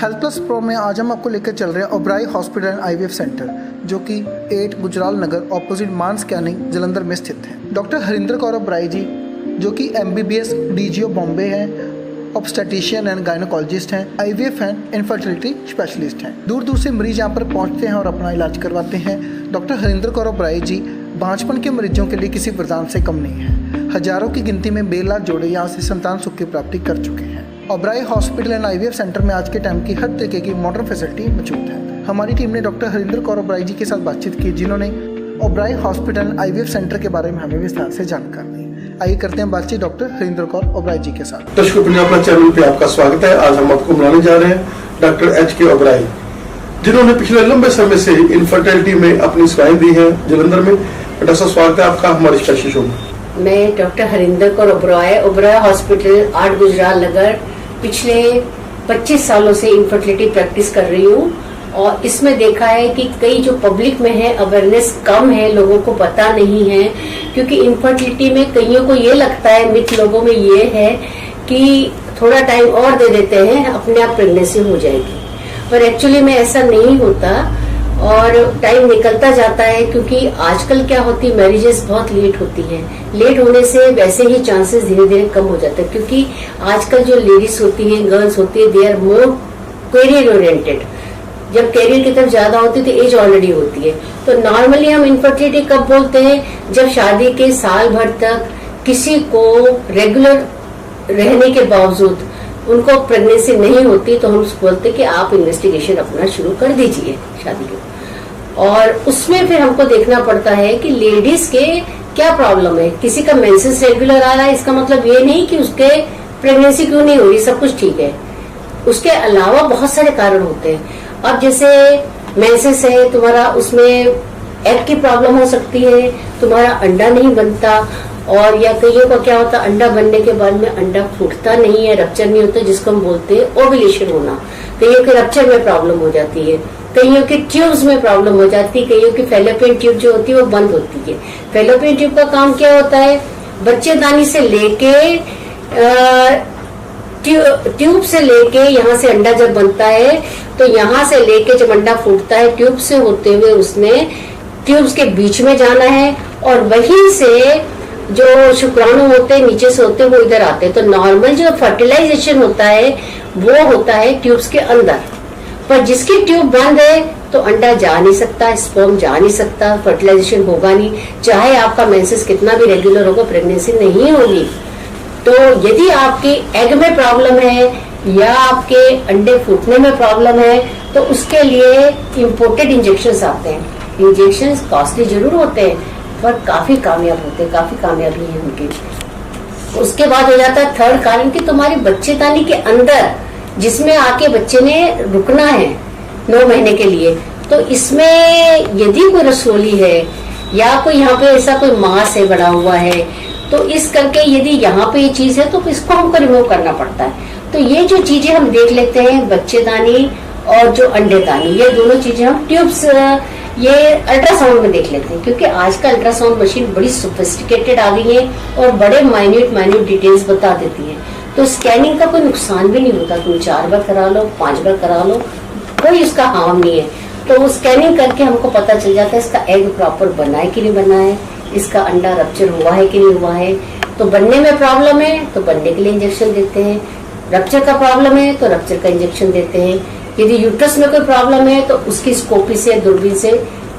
Health plus pro में आज हम आपको लेकर चल रहे हैं Oberoi hospital and IVF centre, जो कि 8 गुजराल नगर ऑपोजिट मान स्कैनिंग जलंधर में स्थित है। डॉक्टर हरिंदर कौर ओबराई जी, जो कि MBBS DGO बॉम्बे हैं, ऑब्स्टेटिशियन एंड गायनोकोलॉजिस्ट हैं, IVF एंड इनफर्टिलिटी स्पेशलिस्ट हैं। दूर दूर से मरीज यहाँ पर पहुँचते हैं और अपना इलाज करवाते हैं। डॉक्टर हरिंदर कौर ओबराई जी बांझपन के मरीजों के लिए किसी वरदान से कम नहीं है। हजारों की गिनती में बेला जोड़े यहाँ से संतान सुख की प्राप्ति कर चुके हैं। Oberoi hospital and IVF centre में आज के टाइम की हर तरीके की मॉडर्न फैसिलिटी मौजूद है। हमारी टीम ने डॉक्टर हरिंदर कौर ओबराई जी के साथ बातचीत की, जिन्होंने Oberoi hospital and IVF centre के बारे में हमें विस्तार से जानकारी दी। आइए करते हैं बातचीत डॉक्टर हरिंदर कौर ओबराई जी के साथ। दर्शकों, पंजाब चैनल पे आपका स्वागत है। आज हम आपको मिलाने जा रहे हैं डॉक्टर HK ओबराई, जिन्होंने पिछले लंबे समय से इनफर्टिलिटी में अपनी सेवाएं दी है जलंधर में। डॉक्टर साहब, स्वागत है आपका हमारे स्पेशल शो में। मैं डॉक्टर हरिंदर कौर ओबराई हॉस्पिटल 8 गुजराल नगर पिछले 25 सालों से इनफर्टिलिटी प्रैक्टिस कर रही हूँ। और इसमें देखा है कि कई जो पब्लिक में है अवेयरनेस कम है, लोगों को पता नहीं है, क्योंकि इनफर्टिलिटी में कईयों को ये लगता है, मिथ लोगों में ये है कि थोड़ा टाइम और दे देते हैं अपने आप प्रेगनेंसी हो जाएगी, पर एक्चुअली में ऐसा नहीं होता और टाइम निकलता जाता है। क्योंकि आजकल क्या होती है, मैरिजेस बहुत लेट होती है। लेट होने से वैसे ही चांसेस धीरे धीरे कम हो जाते हैं, क्योंकि आजकल जो लेडीज होती हैं, गर्ल्स होती है, they are more career oriented. जब करियर की तरफ ज्यादा होती है तो एज ऑलरेडी होती है। तो नॉर्मली हम इनफर्टिलिटी कब बोलते हैं, जब शादी के साल भर तक किसी को रेगुलर रहने के बावजूद उनको प्रेगनेंसी नहीं होती, तो हम बोलते कि आप इन्वेस्टिगेशन अपना शुरू कर दीजिए शादी के। और उसमें फिर हमको देखना पड़ता है कि लेडीज के क्या प्रॉब्लम है। किसी का मेंसेस रेगुलर आ रहा है, इसका मतलब ये नहीं कि उसके प्रेगनेंसी क्यों नहीं हो रही, सब कुछ ठीक है। उसके अलावा बहुत सारे कारण होते हैं। अब जैसे मेंसेस है तुम्हारा, उसमें एग की प्रॉब्लम हो सकती है, तुम्हारा अंडा नहीं बनता, और या कईयों का क्या होता है, अंडा बनने के बाद में अंडा फूटता नहीं है, रप्चर नहीं होता, जिसको हम बोलते हैं ओव्यूलेशन होना। कईयों के रप्चर में प्रॉब्लम हो जाती है, कईयों के ट्यूब्स में प्रॉब्लम हो जाती है, कईयों की फेलोपियन ट्यूब जो होती है वो बंद होती है। फेलोपियन ट्यूब का काम क्या होता है, बच्चेदानी से लेके ट्यूब से लेके यहाँ से अंडा जब बनता है, तो यहाँ से लेके जब अंडा फूटता है, ट्यूब से होते हुए उसने ट्यूब्स के बीच में जाना है, और वहीं से जो शुक्राणु होते हैं नीचे से होते हैं वो इधर आते हैं। तो नॉर्मल जो फर्टिलाइजेशन होता है वो होता है ट्यूब्स के अंदर, पर जिसकी ट्यूब बंद है तो अंडा जा नहीं सकता, स्पर्म जा नहीं सकता, फर्टिलाइजेशन होगा नहीं। चाहे आपका मेंसेस कितना भी रेगुलर होगा, प्रेगनेंसी नहीं होगी। तो यदि आपके एग में प्रॉब्लम है या आपके अंडे फूटने में प्रॉब्लम है, तो उसके लिए इम्पोर्टेड इंजेक्शंस आते हैं। इंजेक्शंस कॉस्टली जरूर होते हैं, पर काफी कामयाब होते हैं, काफी कामयाबी है उनकी। उसके बाद हो जाता है थर्ड कारण कि तुम्हारी बच्चेदानी के अंदर, जिसमें आके बच्चे ने रुकना है 9 महीने के लिए, तो इसमें यदि कोई रसोली है या कोई यहाँ पे ऐसा कोई मांस है बड़ा हुआ है, तो इस करके यदि यहाँ पे ये चीज है तो इसको हमको रिमूव करना पड़ता है। तो ये जो चीजें हम देख लेते हैं, बच्चेदानी और जो अंडेदानी, ये दोनों चीजें हम ट्यूब्स ये अल्ट्रासाउंड में देख लेते हैं, क्योंकि आज का अल्ट्रासाउंड मशीन बड़ी सोफिस्टिकेटेड आ गई है और बड़े माइन्यूट डिटेल्स बता देती है। तो स्कैनिंग का कोई नुकसान भी नहीं होता, तुम 4 बार करा लो, 5 बार करा लो, कोई इसका हार्म नहीं है। तो वो स्कैनिंग करके हमको पता चल जाता है इसका एग प्रॉपर बना है कि नहीं बना है, इसका अंडा रप्चर हुआ है कि नहीं हुआ है। तो बनने में प्रॉब्लम है तो बनने के लिए इंजेक्शन देते हैं, रप्चर का प्रॉब्लम है तो रप्चर का इंजेक्शन देते हैं। यदि यूट्रस में कोई प्रॉब्लम है तो उसकी स्कोपी से, दूरबीन से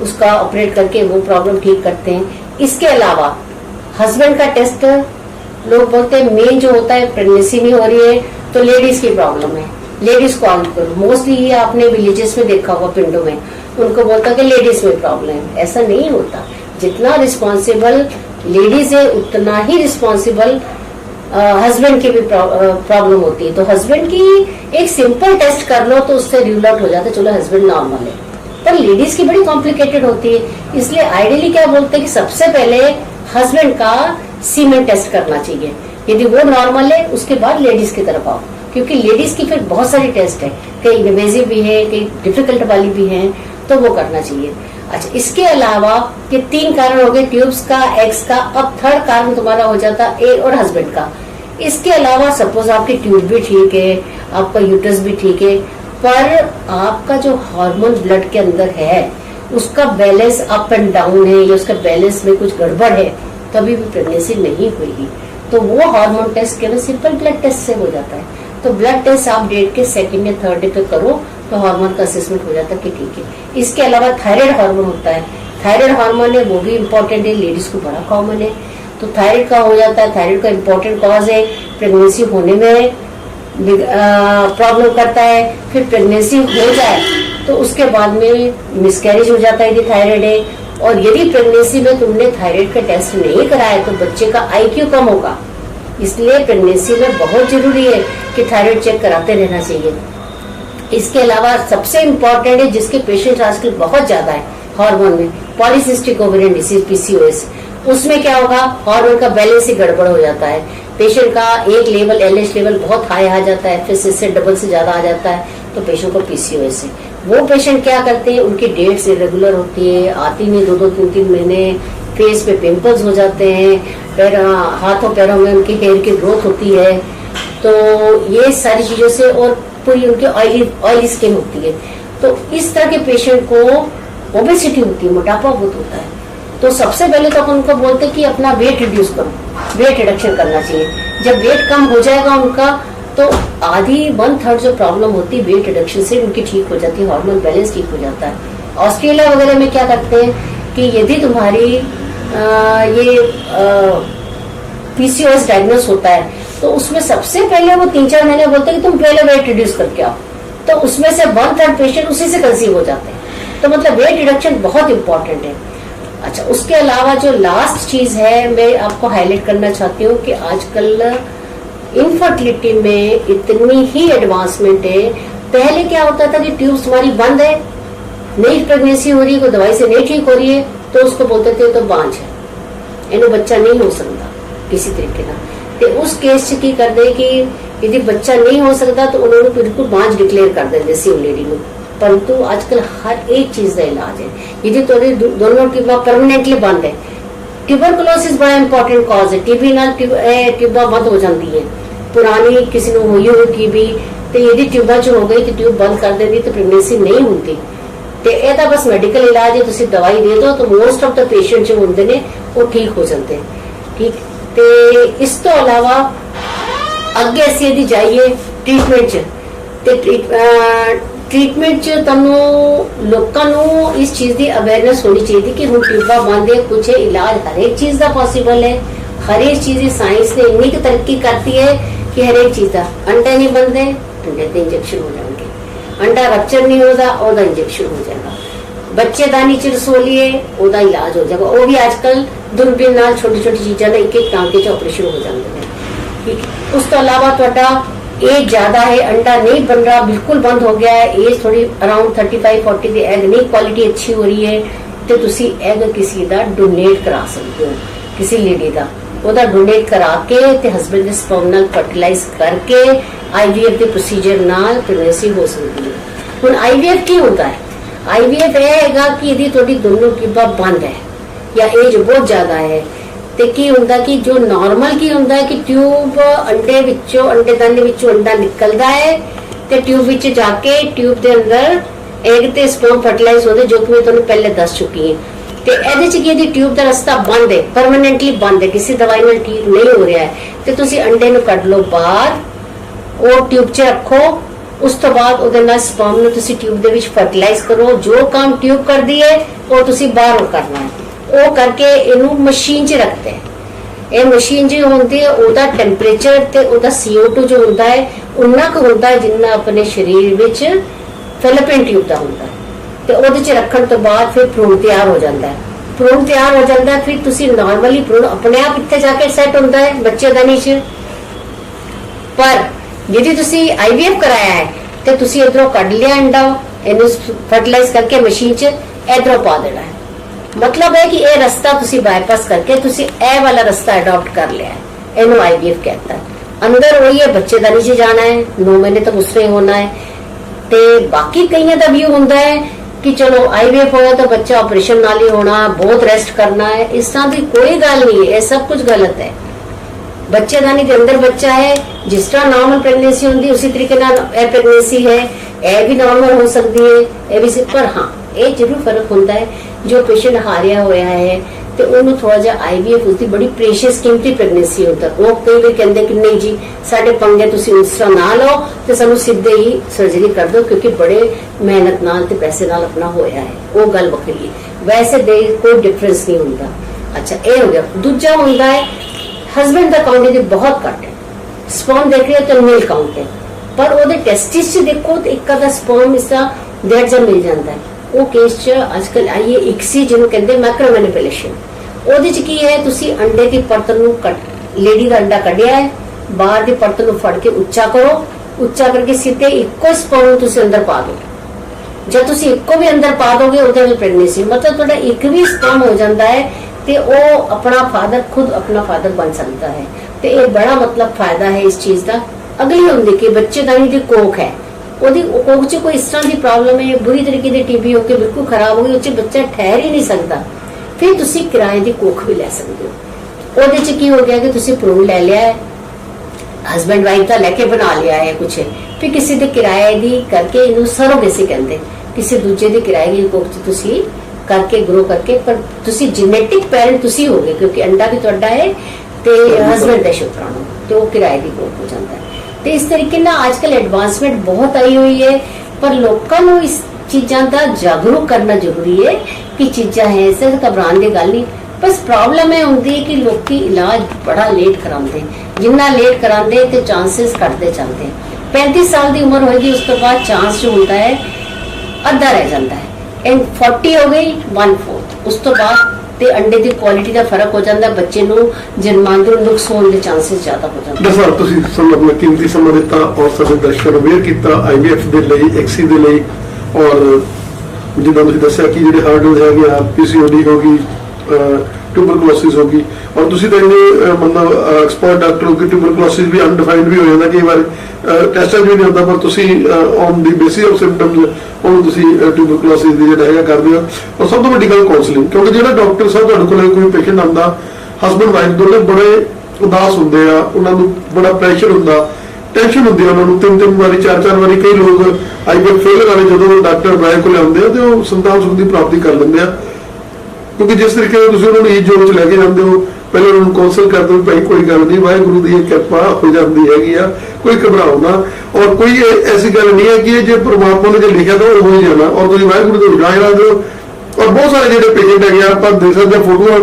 उसका ऑपरेट करके वो प्रॉब्लम ठीक करते हैं। इसके अलावा हस्बैंड का टेस्ट, लोग बोलते हैं मेन जो होता है प्रेगनेंसी नहीं हो रही है तो लेडीज की प्रॉब्लम है, लेडीज को मोस्टली ये आपने विलेजेस में देखा होगा, पिंडों में उनको बोलता है कि लेडीज में प्रॉब्लम है। ऐसा नहीं होता, जितना रिस्पॉन्सिबल लेडीज है उतना ही रिस्पॉन्सिबल हस्बैंड की भी प्रॉब्लम होती है। तो हस्बैंड की एक सिंपल टेस्ट कर लो तो उससे रूल आउट हो जाता है, चलो हस्बैंड नॉर्मल है। पर लेडीज की बड़ी कॉम्प्लिकेटेड होती है, इसलिए आइडियली क्या बोलते हैं कि सबसे पहले हस्बैंड का सीमेन टेस्ट करना चाहिए। यदि वो नॉर्मल है उसके बाद लेडीज की तरफ आओ, क्योंकि लेडीज की फिर बहुत सारी टेस्ट है, कई इन्वेजिव भी है, कई डिफिकल्ट वाली भी है, तो वो करना चाहिए। अच्छा, इसके अलावा ये 3 कारण हो गए, ट्यूब्स का, एग्स का। अब थर्ड कारण तुम्हारा हो जाता एज और हस्बैंड का। इसके अलावा सपोज आपकी ट्यूब भी ठीक है, आपका यूट्रस भी ठीक है, पर आपका जो हार्मोन ब्लड के अंदर है उसका बैलेंस अप एंड डाउन है या उसका बैलेंस में कुछ गड़बड़ है, तभी भी प्रेगनेंसी नहीं हुई। तो वो हार्मोन टेस्ट केवल सिंपल ब्लड टेस्ट से हो जाता है। तो ब्लड टेस्ट आप डेट के सेकंड या थर्ड डे पे करो तो हार्मोन का असेसमेंट हो जाता है कि ठीक है। इसके अलावा थायराइड हार्मोन होता है, थायराइड हार्मोन है वो भी इम्पोर्टेंट है, लेडीज को बड़ा कॉमन है। तो थायराइड का हो जाता है, थायराइड का इम्पोर्टेंट कॉज है, प्रेगनेंसी होने में प्रॉब्लम करता है। फिर प्रेगनेंसी हो जाए तो उसके बाद में मिसकैरेज हो जाता है यदि थायराइड है। और यदि प्रेगनेंसी में तुमने थायराइड का टेस्ट नहीं कराया तो बच्चे का IQ कम होगा। इसलिए प्रेगनेंसी में बहुत जरूरी है कि थायराइड चेक कराते रहना चाहिए। इसके अलावा सबसे इम्पोर्टेंट है जिसके पेशेंट आजकल बहुत ज्यादा है हार्मोन में, पॉलीसिस्टिक ओवेरियन डिसीज PCOS। उसमें क्या होगा, हार्मोन का बैलेंस ही गड़बड़ हो जाता है। पेशेंट का एक लेवल LH लेवल बहुत हाई आ जाता है, फिर इससे डबल से ज्यादा आ जाता है, तो पेशेंट को PCOS है। वो पेशेंट क्या करते हैं, उनकी डेट्स इरेगुलर होती है, आती नहीं 2-2, 3-3 महीने, फेस पे पिंपल्स हो जाते हैं, पैर हाथों पैरों में उनकी हेयर की ग्रोथ होती है। तो ये सारी चीजों से, और पूरी उनकी ऑयली स्किन होती है। तो इस तरह के पेशेंट को ओबेसिटी होती है, मोटापा बहुत होता है। तो सबसे पहले तो उनको बोलते हैं कि अपना वेट रिड्यूस करो, वेट रिडक्शन करना चाहिए। जब वेट कम हो जाएगा उनका तो आधी 1/3 जो प्रॉब्लम होती है वेट रिडक्शन से उनकी ठीक हो जाती है, हार्मोन बैलेंस ठीक हो जाता है। ऑस्ट्रेलिया वगैरह में क्या करते हैं कि यदि तुम्हारी ये PCOS डायग्नोस होता है तो उसमें सबसे पहले वो 3-4 महीने बोलते हैं कि तुम पहले वेट रिड्यूस करके आओ, तो उसमें से 1/3 पेशेंट उसी से कंसीव हो जाते हैं। तो मतलब वेट रिडक्शन बहुत इंपॉर्टेंट है। अच्छा, उसके अलावा जो लास्ट चीज है मैं आपको हाईलाइट करना चाहती हूँ कि आजकल इनफर्टिलिटी में इतनी ही एडवांसमेंट है। पहले क्या होता था कि ट्यूब्स हमारी बंद है, नहीं प्रेगनेंसी हो रही है, कोई दवाई से नहीं ठीक हो रही है, तो उसको बोलते थे तो बांझ है, इन्हें बच्चा नहीं हो सकता किसी तरीके का। तो उस केस की कर दे कि यदि बच्चा नहीं हो सकता तो उन्होंने बिल्कुल बांझ डिक्लेयर कर देते सिव लेडी में। परंतु आजकल हर एक चीज का इलाज है। यदि तो दोनों ट्यूबा परमानेंटली बंद है, ट्यूबरकुलोसिस बड़ा इंपॉर्टेंट कॉज है, टीबी नाल ट्यूबा बंद हो जाती है, पुरानी किसी ने हुई हो टीबी, तो यदि ट्यूबा जो हो गई तो ट्यूब बंद कर देती तो प्रेगनेंसी नहीं होती। ਤੇ ਇਹਦਾ ਬਸ ਮੈਡੀਕਲ ਇਲਾਜ ਹੈ, ਤੁਸੀਂ ਦਵਾਈ ਦੇ ਦਿਓ ਤਾਂ ਮੋਸਟ ਆਫ ਦਾ ਪੇਸ਼ੈਂਟ ਜੋ ਹੁੰਦੇ ਨੇ ਉਹ ਠੀਕ ਹੋ ਜਾਂਦੇ। ਠੀਕ, ਤੇ ਇਸ ਤੋਂ ਇਲਾਵਾ ਅੱਗੇ ਅਸੀਂ ਇਹਦੀ ਜਾਈਏ ਟ੍ਰੀਟਮੈਂਟ 'ਚ, ਤੇ ਟ੍ਰੀਟਮੈਂਟ 'ਚ ਤੁਹਾਨੂੰ ਲੋਕਾਂ ਨੂੰ ਇਸ ਚੀਜ਼ ਦੀ ਅਵੇਅਰਨੈਸ ਹੋਣੀ ਚਾਹੀਦੀ ਕਿ ਹੁਣ ਟਿਊਬਾਂ ਬੰਦ ਹੈ, ਕੁਛ ਇਲਾਜ ਹਰੇਕ ਚੀਜ਼ ਦਾ ਪੋਸੀਬਲ ਹੈ। ਹਰੇਕ ਚੀਜ਼ ਦੀ ਸਾਇੰਸ ਨੇ ਇੰਨੀ ਕੁ ਤਰੱਕੀ ਕਰਤੀ ਹੈ ਕਿ ਹਰੇਕ ਚੀਜ਼ ਦਾ अंडे नहीं बनते, अंडे ਤੇ इंजेक्शन हो जाएंगे, अंडा रप्चर नहीं होता ओदा इंजेक्शन हो जाएगा, बच्चेदानी च रसोलीए ओदा इलाज हो जाएगा। वो भी आजकल दूरबीन नाल छोटी छोटी चीज़ों ने एक टांके च ऑपरेशन हो जाते हैं। ठीक, उस तो अलावा तुहाडा एज ज्यादा है, अंडा नहीं बन रहा, बिल्कुल बंद हो गया है, एज थोड़ी अराउंड 35-40 की एग नहीं क्वालिटी अच्छी हो रही है, तो तुसी एग किसी का डोनेट करा सकते हो, किसी लेडी का ਉਹਦਾ ਡੋਨੇਟ ਕਰਾ ਕੇ ਤੇ ਹਸਬੰਡ ਦੇ ਸਪਰਮ ਨਾਲ ਫਰਟੀਲਾਈਜ਼ ਕਰਕੇ IVF ਦੇ ਪ੍ਰੋਸੀਜਰ ਨਾਲ ਪ੍ਰੈਗਨੈਂਸੀ ਹੋ ਸਕਦੀ ਹੈ। ਹੁਣ IVF ਕੀ ਹੁੰਦਾ ਹੈ? IVF ਇਹ ਹੈਗਾ ਕਿ ਇਹਦੀ ਤੁਹਾਡੀ ਦੋਨੋਂ ਟਿਊਬਾਂ ਬੰਦ ਹੈ ਜਾਂ ਏਜ ਬਹੁਤ ਜ਼ਿਆਦਾ ਹੈ, ਤੇ ਕੀ ਹੁੰਦਾ ਕਿ ਜੋ ਨਾਰਮਲ ਕੀ ਹੁੰਦਾ ਹੈ ਕਿ ਟਿਊਬ ਅੰਡੇ ਵਿੱਚੋਂ, ਅੰਡੇਦਾਨੀ ਵਿੱਚੋਂ ਅੰਡਾ ਨਿਕਲਦਾ ਹੈ ਤੇ ਟਿਊਬ ਵਿੱਚ ਜਾ ਕੇ ਟਿਊਬ ਦੇ ਅੰਦਰ ਐਗ ਤੇ ਸਪਰਮ ਫਰਟੀਲਾਈਜ਼ ਹੁੰਦੇ, ਜੋ ਕਿ ਮੈਂ ਤੁਹਾਨੂੰ ਪਹਿਲੇ ਦੱਸ ਚੁੱਕੀ ਹਾਂ। ਤੇ ਇਹਦੇ ਚ ਕੀ ਇਹਦੀ ਟਿਊਬ ਦਾ ਰਸਤਾ ਬੰਦ ਹੈ, ਪਰਮਾਨੈਂਟਲੀ ਬੰਦ ਹੈ, ਕਿਸੇ ਦਵਾਈ ਨਾਲ ਠੀਕ ਨਹੀਂ ਹੋ ਰਿਹਾ ਹੈ, ਤੇ ਤੁਸੀਂ ਅੰਡੇ ਨੂੰ ਕੱਢ ਲਓ ਬਾਹਰ, ਉਹ ਟਿਊਬ 'ਚ ਰੱਖੋ। ਉਸ ਤੋਂ ਬਾਅਦ ਉਹਦੇ ਨਾਲ ਸਪਰਮ ਨੂੰ ਤੁਸੀਂ ਟਿਊਬ ਦੇ ਵਿੱਚ ਫਰਟੀਲਾਈਜ਼ ਕਰੋ। ਜੋ ਕੰਮ ਟਿਊਬ ਕਰਦੀ ਹੈ ਉਹ ਤੁਸੀਂ ਬਾਹਰੋਂ ਕਰਨਾ ਹੈ। ਉਹ ਕਰਕੇ ਇਹਨੂੰ ਮਸ਼ੀਨ 'ਚ ਰੱਖਦੇ ਹੈ। ਇਹ ਮਸ਼ੀਨ ਜੋ ਹੁੰਦੀ ਹੈ ਉਹਦਾ ਟੈਂਪਰੇਚਰ ਤੇ ਉਹਦਾ CO2 ਜੋ ਹੁੰਦਾ ਹੈ ਉਨਾ ਕੁ ਹੁੰਦਾ ਹੈ ਜਿੰਨਾ ਆਪਣੇ ਸਰੀਰ ਵਿੱਚ ਫੈਲੋਪੀਅਨ ਟਿਊਬ ਦਾ ਹੁੰਦਾ ਹੈ। ਤੇ ਉਹਦੇ 'ਚ ਰੱਖਣ ਤੋਂ ਬਾਅਦ ਫਿਰ ਭਰੂਣ ਤਿਆਰ ਹੋ ਜਾਂਦਾ ਹੈ। ਭਰੂਣ ਤਿਆਰ ਹੋ ਜਾਂਦਾ ਹੈ, ਫਿਰ ਤੁਸੀਂ ਨਾਰਮਲੀ ਭਰੂਣ ਆਪਣੇ ਆਪ ਇੱਥੇ ਜਾ ਕੇ ਸੈੱਟ ਹੁੰਦਾ ਹੈ ਬੱਚੇਦਾਨੀ 'ਚ। ਪਰ यदि तुसी IVF कराया है तो तुसी इधरों कट लिया अंडा, इन्हें फर्टिलाइज करके मशीन च इधरों पा देना है। मतलब है कि ये रास्ता तुसी बाईपास करके तुसी ए वाला रास्ता अडॉप्ट कर लिया है, इन्हों IVF कहता है। अंदर वही है, बच्चेदानी च जाना है, 9 महीने तक उसमें होना है। ते बाकी कई का व्यू होता है कि चलो IVF होया तो बच्चा ऑपरेशन नाल ही होना, बहुत रेस्ट करना है। इस तरह की कोई गल नहीं है, ये सब कुछ गलत है। बच्चेदानी के अंदर बच्चा है, जिस तरह नॉर्मल प्रेगनेंसी होती है उसी तरीके प्रेगनेंसी है। ਇਹ ਵੀ ਨਾਰਮਲ ਹੋ ਸਕਦੀ ਹੈ, ਇਹ ਵੀ ਪਰ ਹਾਂ ਇਹ ਜ਼ਰੂਰ ਫਰਕ ਹੁੰਦਾ ਹੈ ਜੋ ਪੇਸ਼ੈਂਟ ਹਾਰਿਆ ਹੋਇਆ ਹੈ ਤੇ ਉਹਨੂੰ ਥੋੜਾ ਜਿਹਾ IVF ਉਸਦੀ ਬੜੀ ਪ੍ਰੈਸ਼ੀਅਸ ਕੀਮਤੀ ਪ੍ਰੈਗਨੈਂਸੀ ਹੁੰਦਾ, ਉਹ ਕਈ ਵਾਰ ਕਹਿੰਦੇ ਕਿ ਨਹੀਂ ਜੀ ਸਾਡੇ ਪੰਗੇ ਤੁਸੀਂ ਉਸ ਤਰ੍ਹਾਂ ਨਾ ਲਓ ਤੇ ਸਾਨੂੰ ਸਿੱਧੇ ਹੀ ਸਰਜਰੀ ਕਰ ਦਿਓ, ਕਿਉਂਕਿ ਬੜੇ ਮਿਹਨਤ ਨਾਲ ਤੇ ਪੈਸੇ ਨਾਲ ਆਪਣਾ ਹੋਇਆ ਹੈ, ਉਹ ਗੱਲ ਵੱਖਰੀ ਹੈ। ਵੈਸੇ ਦੇ ਕੋਈ ਡਿਫਰੈਂਸ ਨਹੀਂ ਹੁੰਦਾ। ਅੱਛਾ ਇਹ ਹੋ ਗਿਆ। ਦੂਜਾ ਹੁੰਦਾ ਹੈ ਹਸਬੈਂਡ ਦਾ ਕਾਊਂਟ ਇਹਦੇ ਬਹੁਤ ਘੱਟ ਹੈ, ਸਪਰਮ ਦੇਖ ਰਹੇ ਤਾਂ ਨੀਲ ਕਾਊਂਟ ਹੈ, ਪਰ ਉਹਦੇ ਟੈਸਟਿਸ 'ਚ ਦੇਖੋ ਤੇ ਇੱਕ ਅੱਧਾ ਸਪਰਮ ਇਸ ਤਰ੍ਹਾਂ ਡੈਡ ਜਾਂ ਮਿਲ ਜਾਂਦਾ ਹੈ। ਉਹ ਕੇਸ 'ਚ ਅੱਜਕੱਲ ਆਈਏ ICSI ਜਿਹਨੂੰ ਕਹਿੰਦੇ ਮਾਈਕਰੋ ਮੈਨੀਪੂਲੇਸ਼ਨ, ਉਹਦੇ 'ਚ ਕੀ ਹੈ ਤੁਸੀਂ ਅੰਡੇ ਦੀ ਪਰਤ ਨੂੰ ਲੇਡੀ ਦਾ ਅੰਡਾ ਕੱਢਿਆ ਹੈ, ਬਾਹਰ ਦੀ ਪਰਤ ਨੂੰ ਫੜ ਕੇ ਉੱਚਾ ਕਰੋ, ਉੱਚਾ ਕਰਕੇ ਸਿੱਧੇ ਇੱਕੋ ਸਪਰਮ ਤੁਸੀਂ ਅੰਦਰ ਪਾ ਦਿਓ। जब तुसी इक्को भी अंदर पा दोगे ਉਹਦੇ ਵਿੱਚ ਪ੍ਰੈਗਨੈਂਸੀ मतलब ਤੁਹਾਡਾ ਇੱਕ ਵੀ ਸਪਰਮ ਹੋ ਜਾਂਦਾ ਹੈ ਤੇ ਉਹ ਆਪਣਾ ਫਾਦਰ ਖੁਦ ਆਪਣਾ ਫਾਦਰ ਬਣ ਸਕਦਾ ਹੈ ਤੇ ਇਹ ਬੜਾ ਮਤਲਬ ਫਾਇਦਾ ਹੈ ਇਸ ਚੀਜ਼ ਦਾ। ਅਗਲੀ ਹੁੰਦੀ ਕਿ ਬੱਚੇਦਾਨੀ ਦੀ ਕੋਖ ਹੈ, ਉਹਦੀ ਕੋਖ 'ਚ ਕੋਈ ਇਸ ਤਰ੍ਹਾਂ ਦੀ ਪ੍ਰੋਬਲਮ ਹੈ, ਬੁਰੀ ਤਰੀਕੇ ਦੀ TB ਹੋ ਕੇ ਬਿਲਕੁਲ ਖਰਾਬ ਹੋ ਗਈ, ਉਹ 'ਚ ਬੱਚਾ ਠਹਿਰ ਹੀ ਨਹੀਂ ਸਕਦਾ, ਫਿਰ ਤੁਸੀਂ ਕਿਰਾਏ ਦੀ ਕੋਖ ਵੀ ਲੈ ਸਕਦੇ ਹੋ। ਉਹਦੇ 'ਚ ਕੀ ਹੋ ਗਿਆ ਕਿ ਤੁਸੀਂ ਭਰੂਣ ਲੈ ਲਿਆ ਹੈ, ਹਸਬੈਂਡ ਵਾਈਫ ਦਾ ਲੈ ਕੇ ਬਣਾ ਲਿਆ ਹੈ ਕੁਛ, ਫਿਰ ਕਿਸੇ ਦੇ ਕਿਰਾਏ ਦੀ ਕਰਕੇ ਇਹਨੂੰ ਸਰੋਗੇਸੀ ਕਹਿੰਦੇ, ਕਿਸੇ ਦੂਜੇ ਦੇ ਕਿਰਾਏ ਦੀ ਕੋਖ 'ਚ ਤੁਸੀਂ ਕਰਕੇ ਗਰੋ ਕਰਕੇ, ਪਰ ਤੁਸੀਂ ਜੈਨੇਟਿਕ ਪੈਰੈਂਟ ਤੁਸੀਂ ਹੋਗੇ ਕਿਉਂਕਿ ਅੰਡਾ ਵੀ ਤੁਹਾਡਾ ਹੈ ਤੇ ਹਸਬੈਂਡ ਦਾ ਸ਼ੁਕਰਾਣਾ ਤੇ ਉਹ ਕਿਰਾਏ ਦੀ ਕੋਖ ਹੋ ਜਾਂਦਾ ਹੈ। ਤੇ ਇਸ ਤਰੀਕੇ ਨਾਲ ਅੱਜਕੱਲ ਐਡਵਾਂਸਮੈਂਟ ਬਹੁਤ ਆਈ ਹੋਈ ਹੈ, ਪਰ ਲੋਕਾਂ ਨੂੰ ਇਸ ਚੀਜ਼ਾਂ ਦਾ ਜਾਗਰੂਕ ਕਰਨਾ ਜ਼ਰੂਰੀ ਹੈ ਕਿ ਚੀਜ਼ਾਂ ਹੈ, ਸਿਰਫ ਘਬਰਾਉਣ ਦੀ ਗੱਲ ਨਹੀਂ। बस प्रॉब्लम है होंगी कि लोग इलाज बड़ा लेट कराते, जिन्ना लेट कराते तो चांसेस घटते चलते। 35 साल की उम्र होगी उस तो बाद चांस जो होता है अद्धा रह जाता है, एंड 40 हो गई 1/4 उस तो बाद ते अंडे की क्वालिटी का फर्क हो जाता, बच्चे ਨੂੰ ਜਨਮਾਂਦਰੂ ਨੁਕਸ ਹੋਣ ਦੇ ਚਾਂसेस ਜ਼ਿਆਦਾ ਹੋ ਜਾਂਦੇ। ਦੱਸੋ ਤੁਸੀਂ ਆਪਣਾ ਕੀਮਤੀ ਸਮਾਂ ਦਿੱਤਾ ਔਰ ਸਾਡੇ ਦਰਸ਼ਕਾਂ ਨੂੰ ਅਵੇਅਰ ਕੀਤਾ IVF ਦੇ ਲਈ, XC ਦੇ ਲਈ, ਔਰ ਜਿੱਦਾਂ ਤੁਸੀਂ ਦੱਸਿਆ ਕਿ ਜਿਹੜੇ ਹਰਡਲ ਹੈਗੇ ਆ, PCOD ਹੋ ਗਈ, ट्यूबरकुलोसिस होगी, और तुसी तो इन्ने मतलब एक्सपर्ट डॉक्टर हो कि ट्यूबरकुलोसिस भी अनडिफाइंड भी हो जाता, कई बार टेस्ट भी नहीं होता, पर तुसी on the basis of symptoms ਉਹਨੂੰ ਤੁਸੀਂ ट्यूबरकुलोसिस ਦੀ ਜਿਹੜਾ ਹੈਗਾ ਕਰਦੇ ਹੋ। और सब तो ਵੱਡੀ ਗੱਲ काउंसलिंग, क्योंकि ਜਿਹੜਾ ਡਾਕਟਰ ਸਾਹਿਬ ਤੁਹਾਡੇ ਕੋਲ ਕੋਈ ਪੇਸ਼ੈਂਟ ਆਉਂਦਾ, ਹਸਬੈਂਡ ਵਾਈਫ ਦੋਨੇ ਬੜੇ ਉਦਾਸ ਹੁੰਦੇ ਆ, ਉਹਨਾਂ ਨੂੰ ਬੜਾ ਪ੍ਰੈਸ਼ਰ ਹੁੰਦਾ, ਟੈਨਸ਼ਨ ਹੁੰਦੀ ਆ ਉਹਨਾਂ ਨੂੰ, 3-3 ਵਾਰੀ 4-4 ਵਾਰੀ ਕਈ ਲੋਕ IVF ਫੇਲ ਵਾਲੇ ਜਦੋਂ ਡਾਕਟਰ ਵਾਈਫ ਕੋਲ ਆਉਂਦੇ ਆ ਤੇ ਉਹ ਸੰਤਾਨ ਸੁਖ ਦੀ ਪ੍ਰਾਪਤੀ ਕਰ ਲੈਂਦੇ ਆ, क्योंकि जिस तरीके से तुसीं उन्होंने ईद जोड़ च लैके जाते हो, पहले उन्होंने कौंसल करते हो भाई कोई गल नहीं, वाहिगुरू दी किरपा हो जाती हैगी आ, कोई घबराओ ना, और कोई ऐसी गल नहीं है कि जो परमात्मा ने जो लिखा था वो हो ही जाना, और तुसीं वाहिगुरू दे उठाए ला दो। और बहुत सारे जो पेशेंट है आप देख सकते फोटो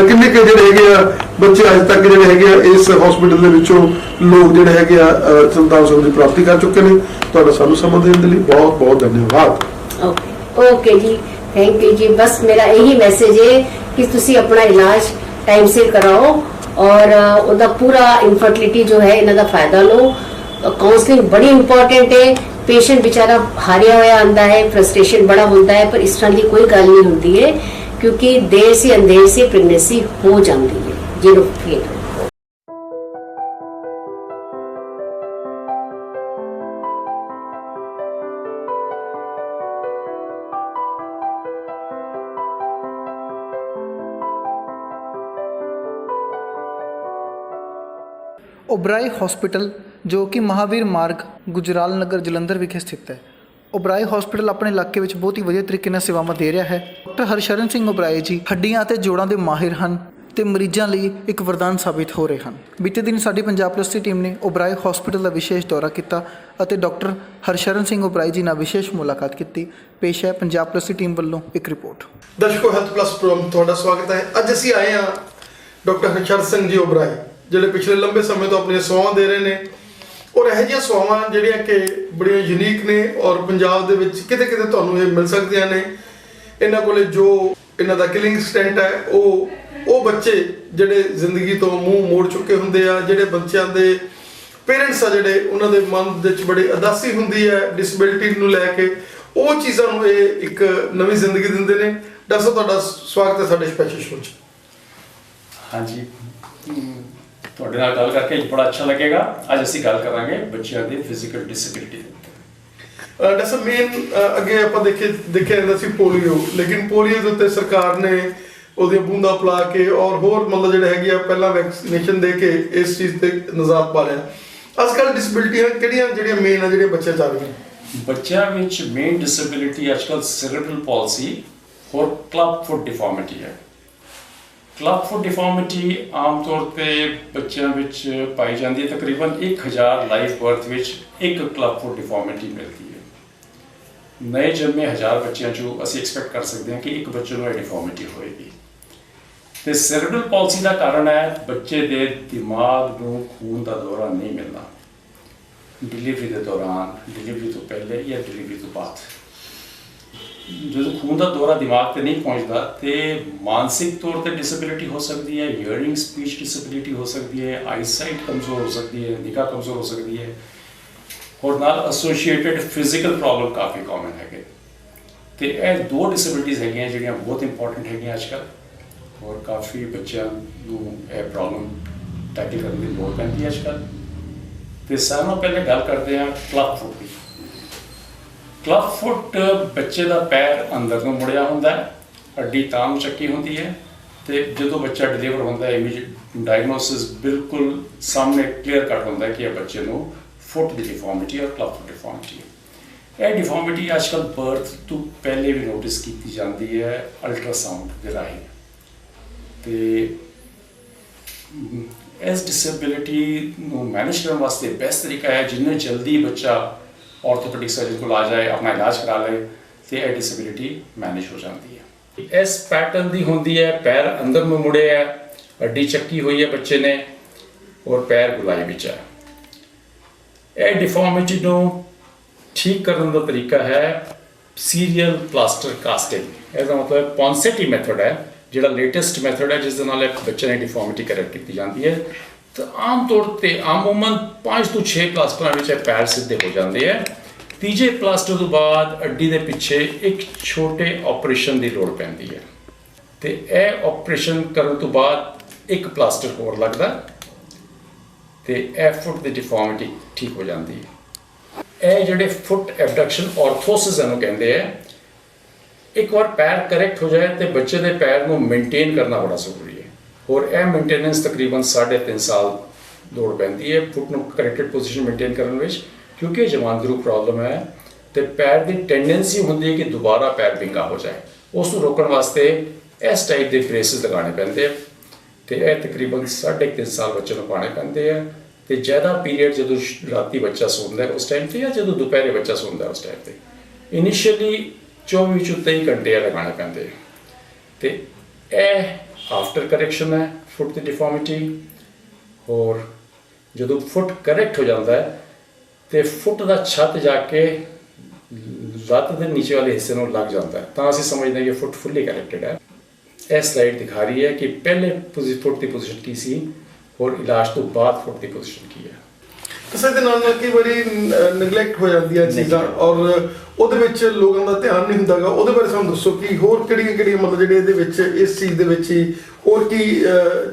किन्ने के जो है बच्चे अज तक जो है इस हॉस्पिटल के लोग जो है संतान सुख की प्राप्ति कर चुके हैं। तो सानू समय देने के लिए बहुत बहुत धन्यवाद। ओके जी, थैंक यू जी। बस मेरा यही मैसेज है कि तुसी अपना इलाज टाइम से कराओ और उदा पूरा इनफर्टिलिटी जो है इन्हां दा फायदा लो। काउंसलिंग बड़ी इंपॉर्टेंट है। पेशेंट बेचारा हारिया होया आंदा है, फ्रस्ट्रेशन बड़ा होता है, पर इस तरह की कोई गल नहीं होती है क्योंकि देर से अंधेर से प्रेगनेंसी हो जाती है जीरो फील। ओबराई हॉस्पिटल जो कि महावीर मार्ग गुजराल नगर जलंधर विखे स्थित है। ओबराई हॉस्पिटल अपने इलाके में बहुत ही वधिया तरीके ਨਾਲ सेवावां दे रहा है। डॉक्टर हरशरण सिंह ओबराई जी हड्डियां ਅਤੇ ਜੋੜਾਂ ਦੇ ਮਾਹਿਰ ਹਨ ਤੇ ਮਰੀਜ਼ਾਂ ਲਈ ਇੱਕ ਵਰਦਾਨ ਸਾਬਿਤ ਹੋ ਰਹੇ ਹਨ। ਬੀਤੇ ਦਿਨ ਸਾਡੀ ਪੰਜਾਬ ਪਲੱਸ ਦੀ ਟੀਮ ਨੇ ओबराई ਹਸਪੀਟਲ ਦਾ ਵਿਸ਼ੇਸ਼ ਦੌਰਾ ਕੀਤਾ ਅਤੇ ਡਾਕਟਰ ਹਰਸ਼ਰਨ ਸਿੰਘ ओबराई ਜੀ ਨਾਲ ਵਿਸ਼ੇਸ਼ ਮੁਲਾਕਾਤ ਕੀਤੀ। ਪੇਸ਼ ਹੈ ਪੰਜਾਬ ਪਲੱਸ ਦੀ ਟੀਮ ਵੱਲੋਂ ਇੱਕ ਰਿਪੋर्ट। ਦਰਸ਼ਕੋ ਹੈਲਥ ਪਲੱਸ ਪ੍ਰੋਗਰਾਮ ਤੁਹਾਡਾ ਸਵਾਗਤ ਹੈ। ਅੱਜ ਅਸੀਂ ਆਏ ਹਾਂ ਡਾਕਟਰ ਹਰਸ਼ਰਨ ਸਿੰਘ ਜੀ ओबराई ਜਿਹੜੇ ਪਿਛਲੇ ਲੰਬੇ ਸਮੇਂ ਤੋਂ ਆਪਣੀਆਂ ਸੇਵਾਵਾਂ ਦੇ ਰਹੇ ਨੇ, ਔਰ ਇਹੋ ਜਿਹੀਆਂ ਸੇਵਾਵਾਂ ਜਿਹੜੀਆਂ ਕਿ ਬੜੀਆਂ ਯੂਨੀਕ ਨੇ ਔਰ ਪੰਜਾਬ ਦੇ ਵਿੱਚ ਕਿਤੇ ਕਿਤੇ ਤੁਹਾਨੂੰ ਇਹ ਮਿਲ ਸਕਦੀਆਂ ਨੇ। ਇਹਨਾਂ ਕੋਲੇ ਜੋ ਇਹਨਾਂ ਦਾ ਕਿਲਿੰਗ ਸਟੈਂਟ ਹੈ ਉਹ ਬੱਚੇ ਜਿਹੜੇ ਜ਼ਿੰਦਗੀ ਤੋਂ ਮੂੰਹ ਮੋੜ ਚੁੱਕੇ ਹੁੰਦੇ ਆ, ਜਿਹੜੇ ਬੱਚਿਆਂ ਦੇ ਪੇਰੈਂਟਸ ਆ ਜਿਹੜੇ ਉਹਨਾਂ ਦੇ ਮਨ ਵਿੱਚ ਬੜੀ ਉਦਾਸੀ ਹੁੰਦੀ ਹੈ ਡਿਸੇਬਿਲਿਟੀ ਨੂੰ ਲੈ ਕੇ, ਉਹ ਚੀਜ਼ਾਂ ਨੂੰ ਇਹ ਇੱਕ ਨਵੀਂ ਜ਼ਿੰਦਗੀ ਦਿੰਦੇ ਨੇ। ਡਾਕਟਰ ਸਾਹਿਬ ਤੁਹਾਡਾ ਸਵਾਗਤ ਹੈ ਸਾਡੇ ਸਪੈਸ਼ਲ ਸ਼ੋਅ 'ਚ। ਹਾਂਜੀ, ਤੁਹਾਡੇ ਨਾਲ ਗੱਲ ਕਰਕੇ ਬੜਾ ਅੱਛਾ ਲੱਗੇਗਾ। ਅੱਜ ਅਸੀਂ ਗੱਲ ਕਰਾਂਗੇ ਬੱਚਿਆਂ ਦੀ ਫਿਜ਼ੀਕਲ ਡਿਸੇਬਿਲਿਟੀ ਦੇ ਉੱਤੇ। ਡਾਕਟਰ ਮੇਨ ਅੱਗੇ ਆਪਾਂ ਦੇਖਿਆ ਜਾਂਦਾ ਸੀ ਪੋਲੀਓ, ਲੇਕਿਨ ਪੋਲੀਓ ਦੇ ਉੱਤੇ ਸਰਕਾਰ ਨੇ ਉਹਦੀਆਂ ਬੂੰਦਾਂ ਪਿਲਾ ਕੇ ਔਰ ਹੋਰ ਮਤਲਬ ਜਿਹੜੇ ਹੈਗੇ ਆ ਪਹਿਲਾਂ ਵੈਕਸੀਨੇਸ਼ਨ ਦੇ ਕੇ ਇਸ ਚੀਜ਼ ਤੇ ਨਿਜ਼ਾਤ ਪਾ ਲਿਆ। ਅੱਜ ਕੱਲ੍ਹ ਡਿਸੇਬਿਲਿਟੀਆਂ ਕਿਹੜੀਆਂ ਜਿਹੜੀਆਂ ਮੇਨ ਆ ਜਿਹੜੀਆਂ ਬੱਚੇ ਚੱਲ ਰਹੀਆਂ? ਬੱਚਿਆਂ ਵਿੱਚ ਮੇਨ ਡਿਸੇਬਿਲਿਟੀ ਅੱਜਕੱਲ ਸੈਰੇਬਰਲ ਪਾਲਸੀ और क्लब फुट डिफॉर्मिटी है। क्लब फुट डिफॉर्मिटी आम तौर पे बच्चों ਵਿੱਚ ਪਾਈ ਜਾਂਦੀ ਹੈ। ਤਕਰੀਬਨ 1000 ਲਾਈਫ ਬਰਥ ਵਿੱਚ ਇੱਕ ਕਲਬ ਫੁਟ ਡਿਫਾਰਮਿਟੀ ਮਿਲਦੀ ਹੈ। ਨਏ ਜੰਮੇ 1000 ਬੱਚਿਆਂ ਚੋਂ ਅਸੀਂ ਐਕਸਪੈਕਟ ਕਰ ਸਕਦੇ ਹਾਂ ਕਿ ਇੱਕ ਬੱਚੇ ਨੂੰ ਇਹ ਡਿਫਾਰਮਿਟੀ ਹੋਏਗੀ। ਤੇ ਸੈਰੇਬਰਲ ਪਾਲਸੀ ਦਾ ਕਾਰਨ ਹੈ ਬੱਚੇ ਦੇ ਦਿਮਾਗ ਨੂੰ ਖੂਨ ਦਾ ਦੌਰਾ ਨਹੀਂ ਮਿਲਣਾ ਡਿਲੀਵਰੀ ਦੇ ਦੌਰਾਨ, ਡਿਲੀਵਰੀ ਤੋਂ ਪਹਿਲੇ ਜਾਂ ਡਿਲੀਵਰੀ ਤੋਂ ਬਾਅਦ। ਜਦੋਂ ਖੂਨ ਦਾ ਦੌਰਾ ਦਿਮਾਗ ਤੇ ਨਹੀਂ ਪਹੁੰਚਦਾ ਤੇ ਮਾਨਸਿਕ ਤੌਰ ਤੇ ਡਿਸੇਬਿਲਿਟੀ ਹੋ ਸਕਦੀ ਹੈ, ਹੀਅਰਿੰਗ ਸਪੀਚ ਡਿਸੇਬਿਲਿਟੀ ਹੋ ਸਕਦੀ ਹੈ, ਆਈਸਾਈਟ ਕਮਜ਼ੋਰ ਹੋ ਸਕਦੀ ਹੈ, ਨਿਗਾਹ ਕਮਜ਼ੋਰ ਹੋ ਸਕਦੀ ਹੈ, ਔਰ ਨਾਲ ਐਸੋਸੀਏਟਡ ਫਿਜ਼ੀਕਲ ਪ੍ਰੋਬਲਮ ਕਾਫੀ ਕਾਮਨ ਹੈਗੇ। ਤੇ ਇਹ ਦੋ ਡਿਸੇਬਿਲਿਟੀਜ਼ ਹੈਗੀਆਂ ਜਿਹੜੀਆਂ ਬਹੁਤ ਇੰਪੋਰਟੈਂਟ ਹੈਗੀਆਂ ਅੱਜ ਕੱਲ੍ਹ, ਔਰ ਕਾਫੀ ਬੱਚਿਆਂ ਨੂੰ ਇਹ ਪ੍ਰੋਬਲਮ ਟੈਕਲ ਕਰਨ ਦੀ ਲੋੜ ਪੈਂਦੀ ਹੈ ਅੱਜ ਕੱਲ੍ਹ। ਤੇ ਸਾਰਿਆਂ ਨਾਲੋਂ ਪਹਿਲੇ ਗੱਲ ਕਰਦੇ ਹਾਂ ਕਲਬ ਫੁੱਟ ਦੀ। ਕਲਬ ਫੁੱਟ ਬੱਚੇ ਦਾ ਪੈਰ ਅੰਦਰ ਨੂੰ ਮੁੜਿਆ ਹੁੰਦਾ ਹੈ, ਹੱਡੀ ਤਾਂ ਨੂੰ ਚੱਕੀ ਹੁੰਦੀ ਹੈ ਤੇ ਜਦੋਂ ਬੱਚਾ ਡਿਲੀਵਰ ਹੁੰਦਾ ਹੈ ਇਮੀਡੀਏਟ ਡਾਇਗਨੋਸਿਸ ਬਿਲਕੁਲ ਸਾਹਮਣੇ ਕਲੀਅਰ ਕੱਟ ਹੁੰਦਾ ਹੈ ਕਿ ਇਹ ਬੱਚੇ ਨੂੰ ਫੁੱਟ ਦੀ ਡਿਫਾਰਮਿਟੀ ਔਰ ਕਲਬ ਫੁੱਟ ਡਿਫਾਰਮਿਟੀ ਹੈ। ਇਹ ਡਿਫਾਰਮਿਟੀ ਅੱਜ ਕੱਲ੍ਹ ਬਰਥ ਤੋਂ ਪਹਿਲੇ ਵੀ ਨੋਟਿਸ ਕੀਤੀ ਜਾਂਦੀ ਹੈ ਅਲਟਰਾਸਾਊਂਡ ਦੇ ਰਾਹੀਂ। ਤੇ ਇਸ ਡਿਸੇਬਿਲਿਟੀ ਨੂੰ ਮੈਨੇਜ ਕਰਨ ਵਾਸਤੇ ਬੈਸਟ ਤਰੀਕਾ ਹੈ ਜਿੰਨੇ ਜਲਦੀ ਬੱਚਾ ऑर्थोपेडिक सर्जन को आ जाए, अपना इलाज करा ले तो यह डिसेबिलिटी मैनेज हो जाती है। इस पैटर्न की होंगी है, पैर अंदर में मुड़े है, हड्डी चक्की हुई है बच्चे ने और पैर गुलाई विच है। यह डिफॉर्मिटी को ठीक करने का तरीका है सीरियल प्लास्टर कास्टिंग। इसका मतलब पॉन्सेटी मैथड है जो लेटेस्ट मैथड है जिस बच्चे ने डिफॉर्मिटी करेक्ट की जाती है। तो आम तौर पर आमूमन 5 ਤੋਂ 6 ਪਲਾਸਟਰਾਂ ਵਿੱਚ ਪੈਰ ਸਿੱਧੇ ਹੋ ਜਾਂਦੇ ਹੈ। ਤੀਜੇ ਪਲਾਸਟਰ ਤੋਂ ਬਾਅਦ ਅੱਡੀ ਦੇ ਪਿੱਛੇ ਇੱਕ ਛੋਟੇ ਆਪਰੇਸ਼ਨ ਦੀ ਲੋੜ ਪੈਂਦੀ ਹੈ ਤੇ ਇਹ ਆਪਰੇਸ਼ਨ ਕਰਨ ਤੋਂ ਬਾਅਦ ਇੱਕ ਪਲਾਸਟਰ ਹੋਰ ਲੱਗਦਾ ਤੇ ਇਹ ਫੁੱਟ ਦੀ ਡਿਫਾਰਮਿਟੀ ਠੀਕ ਹੋ ਜਾਂਦੀ ਹੈ। ਇਹ ਜਿਹੜੇ ਫੁੱਟ ਐਬਡਕਸ਼ਨ ਆਰਥੋਸਿਸ ਇਹਨੂੰ ਕਹਿੰਦੇ ਆ। ਇੱਕ ਵਾਰ ਪੈਰ ਕਰੈਕਟ ਹੋ ਜਾਏ ਤੇ ਬੱਚੇ ਦੇ ਪੈਰ ਨੂੰ ਮੇਨਟੇਨ ਕਰਨਾ ਬੜਾ ਜ਼ਰੂਰੀ ਹੈ और यह मेनटेनेंस तकरीबन 3.5 साल दौड़ पैंती है फुट ਨੂੰ ਕਰੈਕਟਡ ਪੋਜੀਸ਼ਨ ਮੇਨਟੇਨ ਕਰਨ ਵਿੱਚ, ਕਿਉਂਕਿ ਜਮਾਂਦਰੂ ਪ੍ਰੋਬਲਮ ਹੈ ਤੇ ਪੈਰ ਦੀ ਟੈਂਡੈਂਸੀ ਹੁੰਦੀ ਹੈ ਕਿ ਦੁਬਾਰਾ ਪੈਰ ਵਿੰਗਾ ਹੋ ਜਾਏ। ਉਸ ਨੂੰ ਰੋਕਣ ਵਾਸਤੇ ਇਸ ਟਾਈਪ ਦੇ ਬ੍ਰੇਸਿਸ ਲਗਾਉਣੇ ਪੈਂਦੇ ਆ ਤੇ ਇਹ ਤਕਰੀਬਨ 3.5 ਸਾਲ ਬੱਚੇ ਨੂੰ ਪਾਉਣੇ ਪੈਂਦੇ ਆ। ਤੇ ਜ਼ਿਆਦਾ ਪੀਰੀਅਡ ਜਦੋਂ ਰਾਤੀ ਬੱਚਾ ਸੌਂਦਾ ਹੈ ਉਸ ਟਾਈਮ ਤੇ ਜਾਂ ਜਦੋਂ ਦੁਪਹਿਰੇ ਬੱਚਾ ਸੌਂਦਾ ਹੈ ਉਸ ਟਾਈਮ ਤੇ ਇਨੀਸ਼ੀਅਲੀ 24 ਤੋਂ 23 ਘੰਟੇ ਲਗਾਉਣੇ ਪੈਂਦੇ ਆ। ਤੇ ਇਹ आफ्टर करैक्शन है फुट की डिफॉर्मिटी। और जो फुट करैक्ट हो जाता है तो फुट का छत जाके लत्त के नीचे वाले हिस्से में लग जाता है, तो असं समझते हैं कि फुट फुली करैक्टेड है। यह स्लाइड दिखा रही है कि पहले फुट की पोजीशन की सी और इलाज तो बाद फुट की पोजीशन की है। ਕਿਸੇ ਦੇ ਨਾਲ ਕਈ ਵਾਰੀ ਨੈਗਲੈਕਟ ਹੋ ਜਾਂਦੀਆਂ ਚੀਜ਼ਾਂ ਔਰ ਉਹਦੇ ਵਿੱਚ ਲੋਕਾਂ ਦਾ ਧਿਆਨ ਨਹੀਂ ਹੁੰਦਾਗਾ। ਉਹਦੇ ਬਾਰੇ ਸਾਨੂੰ ਦੱਸੋ ਕਿ ਹੋਰ ਕਿਹੜੀਆਂ ਮਤਲਬ ਜਿਹੜੇ ਇਹਦੇ ਵਿੱਚ ਇਸ ਚੀਜ਼ ਦੇ ਵਿੱਚ ਹੀ ਹੋਰ ਕੀ